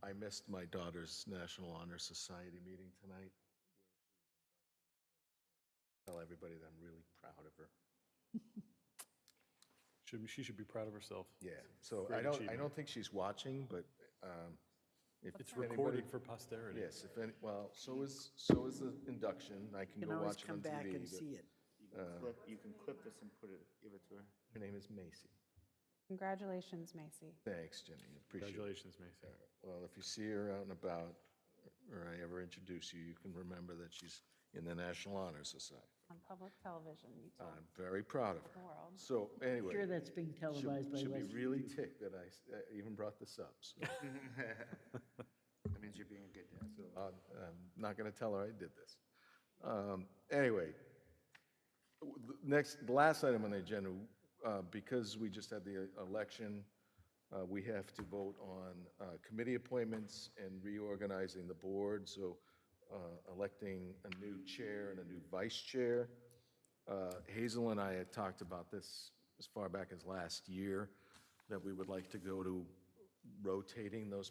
I missed my daughter's National Honor Society meeting tonight. Tell everybody that I'm really proud of her. She should be proud of herself. Yeah, so Great I don't achievement. think she's watching, but if It's anybody- recorded for posterity. Yes, if any, well, so is the induction. I can You go can always watch it come on back TV. and but see it. You can clip this and give it to her. Her name is Macy. Congratulations, Macy. Thanks, Jenny, appreciate it. Congratulations, Macy. Well, if you see her out and about, or I ever introduce you, you can remember that she's in the National Honor Society. On public television, you told I'm very proud of the her. world. So anyway. Sure that's being televised by She'll be West. really ticked that I even brought this up. So That means you're being a good dad. I'm not going to tell her I did this. Anyway, the last item on the agenda, because we just had the election, we have to vote on committee appointments and reorganizing the board. So electing a new chair and a new vice chair. Hazel and I had talked about this as far back as last year, that we would like to go to rotating those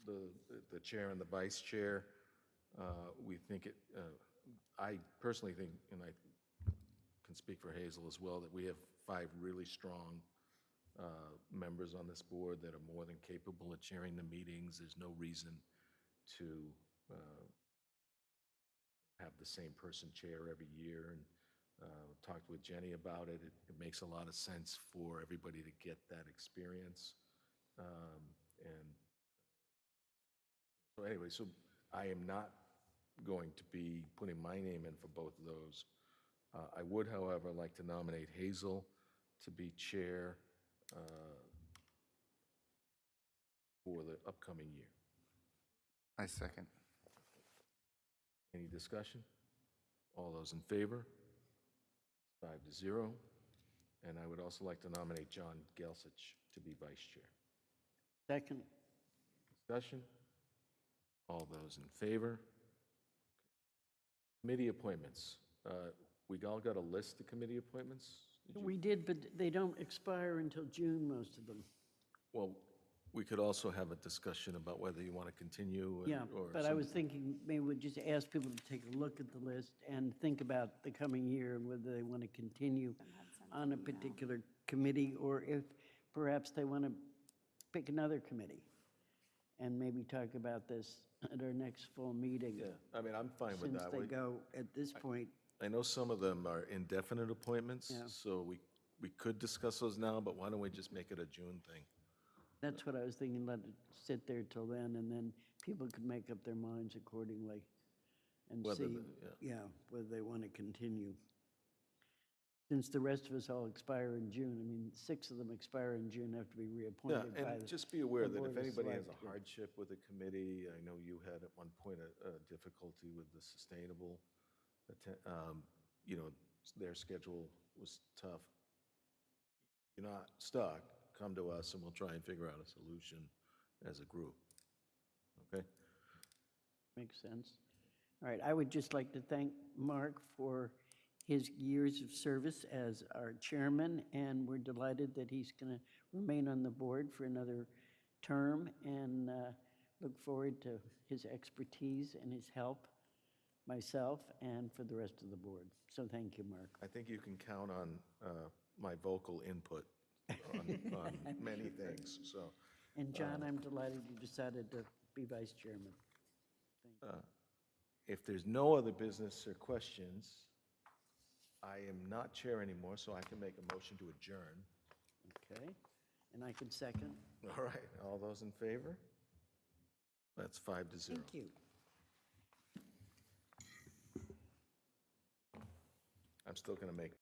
the chair and the vice chair. We think I personally think, and I can speak for Hazel as well, that we have 5 really strong members on this board that are more than capable of chairing the meetings. There's no reason to have the same person chair every year, and talked with Jenny about it. It makes a lot of sense for everybody to get that experience. And so anyway, so I am not going to be putting my name in for both of those. I would, however, like to nominate Hazel to be chair for the upcoming year. I second. Any discussion? All those in favor? 5-0. And I would also like to nominate John Gelsich to be vice chair. Second. Discussion? All those in favor? Committee appointments. We all got a list of committee appointments? Did you- We did, but they don't expire until June, most of them. Well, we could also have a discussion about whether you want to continue. Yeah, or but I some- was thinking maybe we'd just ask people to take a look at the list and think about the coming year and whether they want to continue on a particular committee, or if perhaps they want to pick another committee and maybe talk about this at our next full meeting. Yeah, I mean, I'm fine with Since that. they We- go, at this point, I know some of them are indefinite appointments, Yeah. so we could discuss those now, but why don't we just make it a June thing? that's what I was thinking, let it sit there till then, and then people could make up their minds accordingly and Whether see, whether they want to continue. Since the rest of us all expire in June, I mean, 6 of them expire in June, have to be Yeah, reappointed by and the. just be aware the that if Board of anybody has a Selectmen. hardship with a committee, I know you had at one point a difficulty with the sustainable, their schedule was tough. You're not stuck, come to us and we'll try and figure out a solution as a group. Okay? Makes sense. All right, I would just like to thank Mark for his years of service as our chairman, and we're delighted that he's going to remain on the board for another term, and look forward to his expertise and his help, myself, and for the rest of the board. So thank you, Mark. I think you can count on my vocal input on many things, so. And John, I'm delighted you decided to be vice chairman. If there's no other business or questions, I am not chair anymore, so I can make a motion to adjourn. Okay, and I can second. All right, all those in favor? That's 5-0. Thank you. I'm still going to make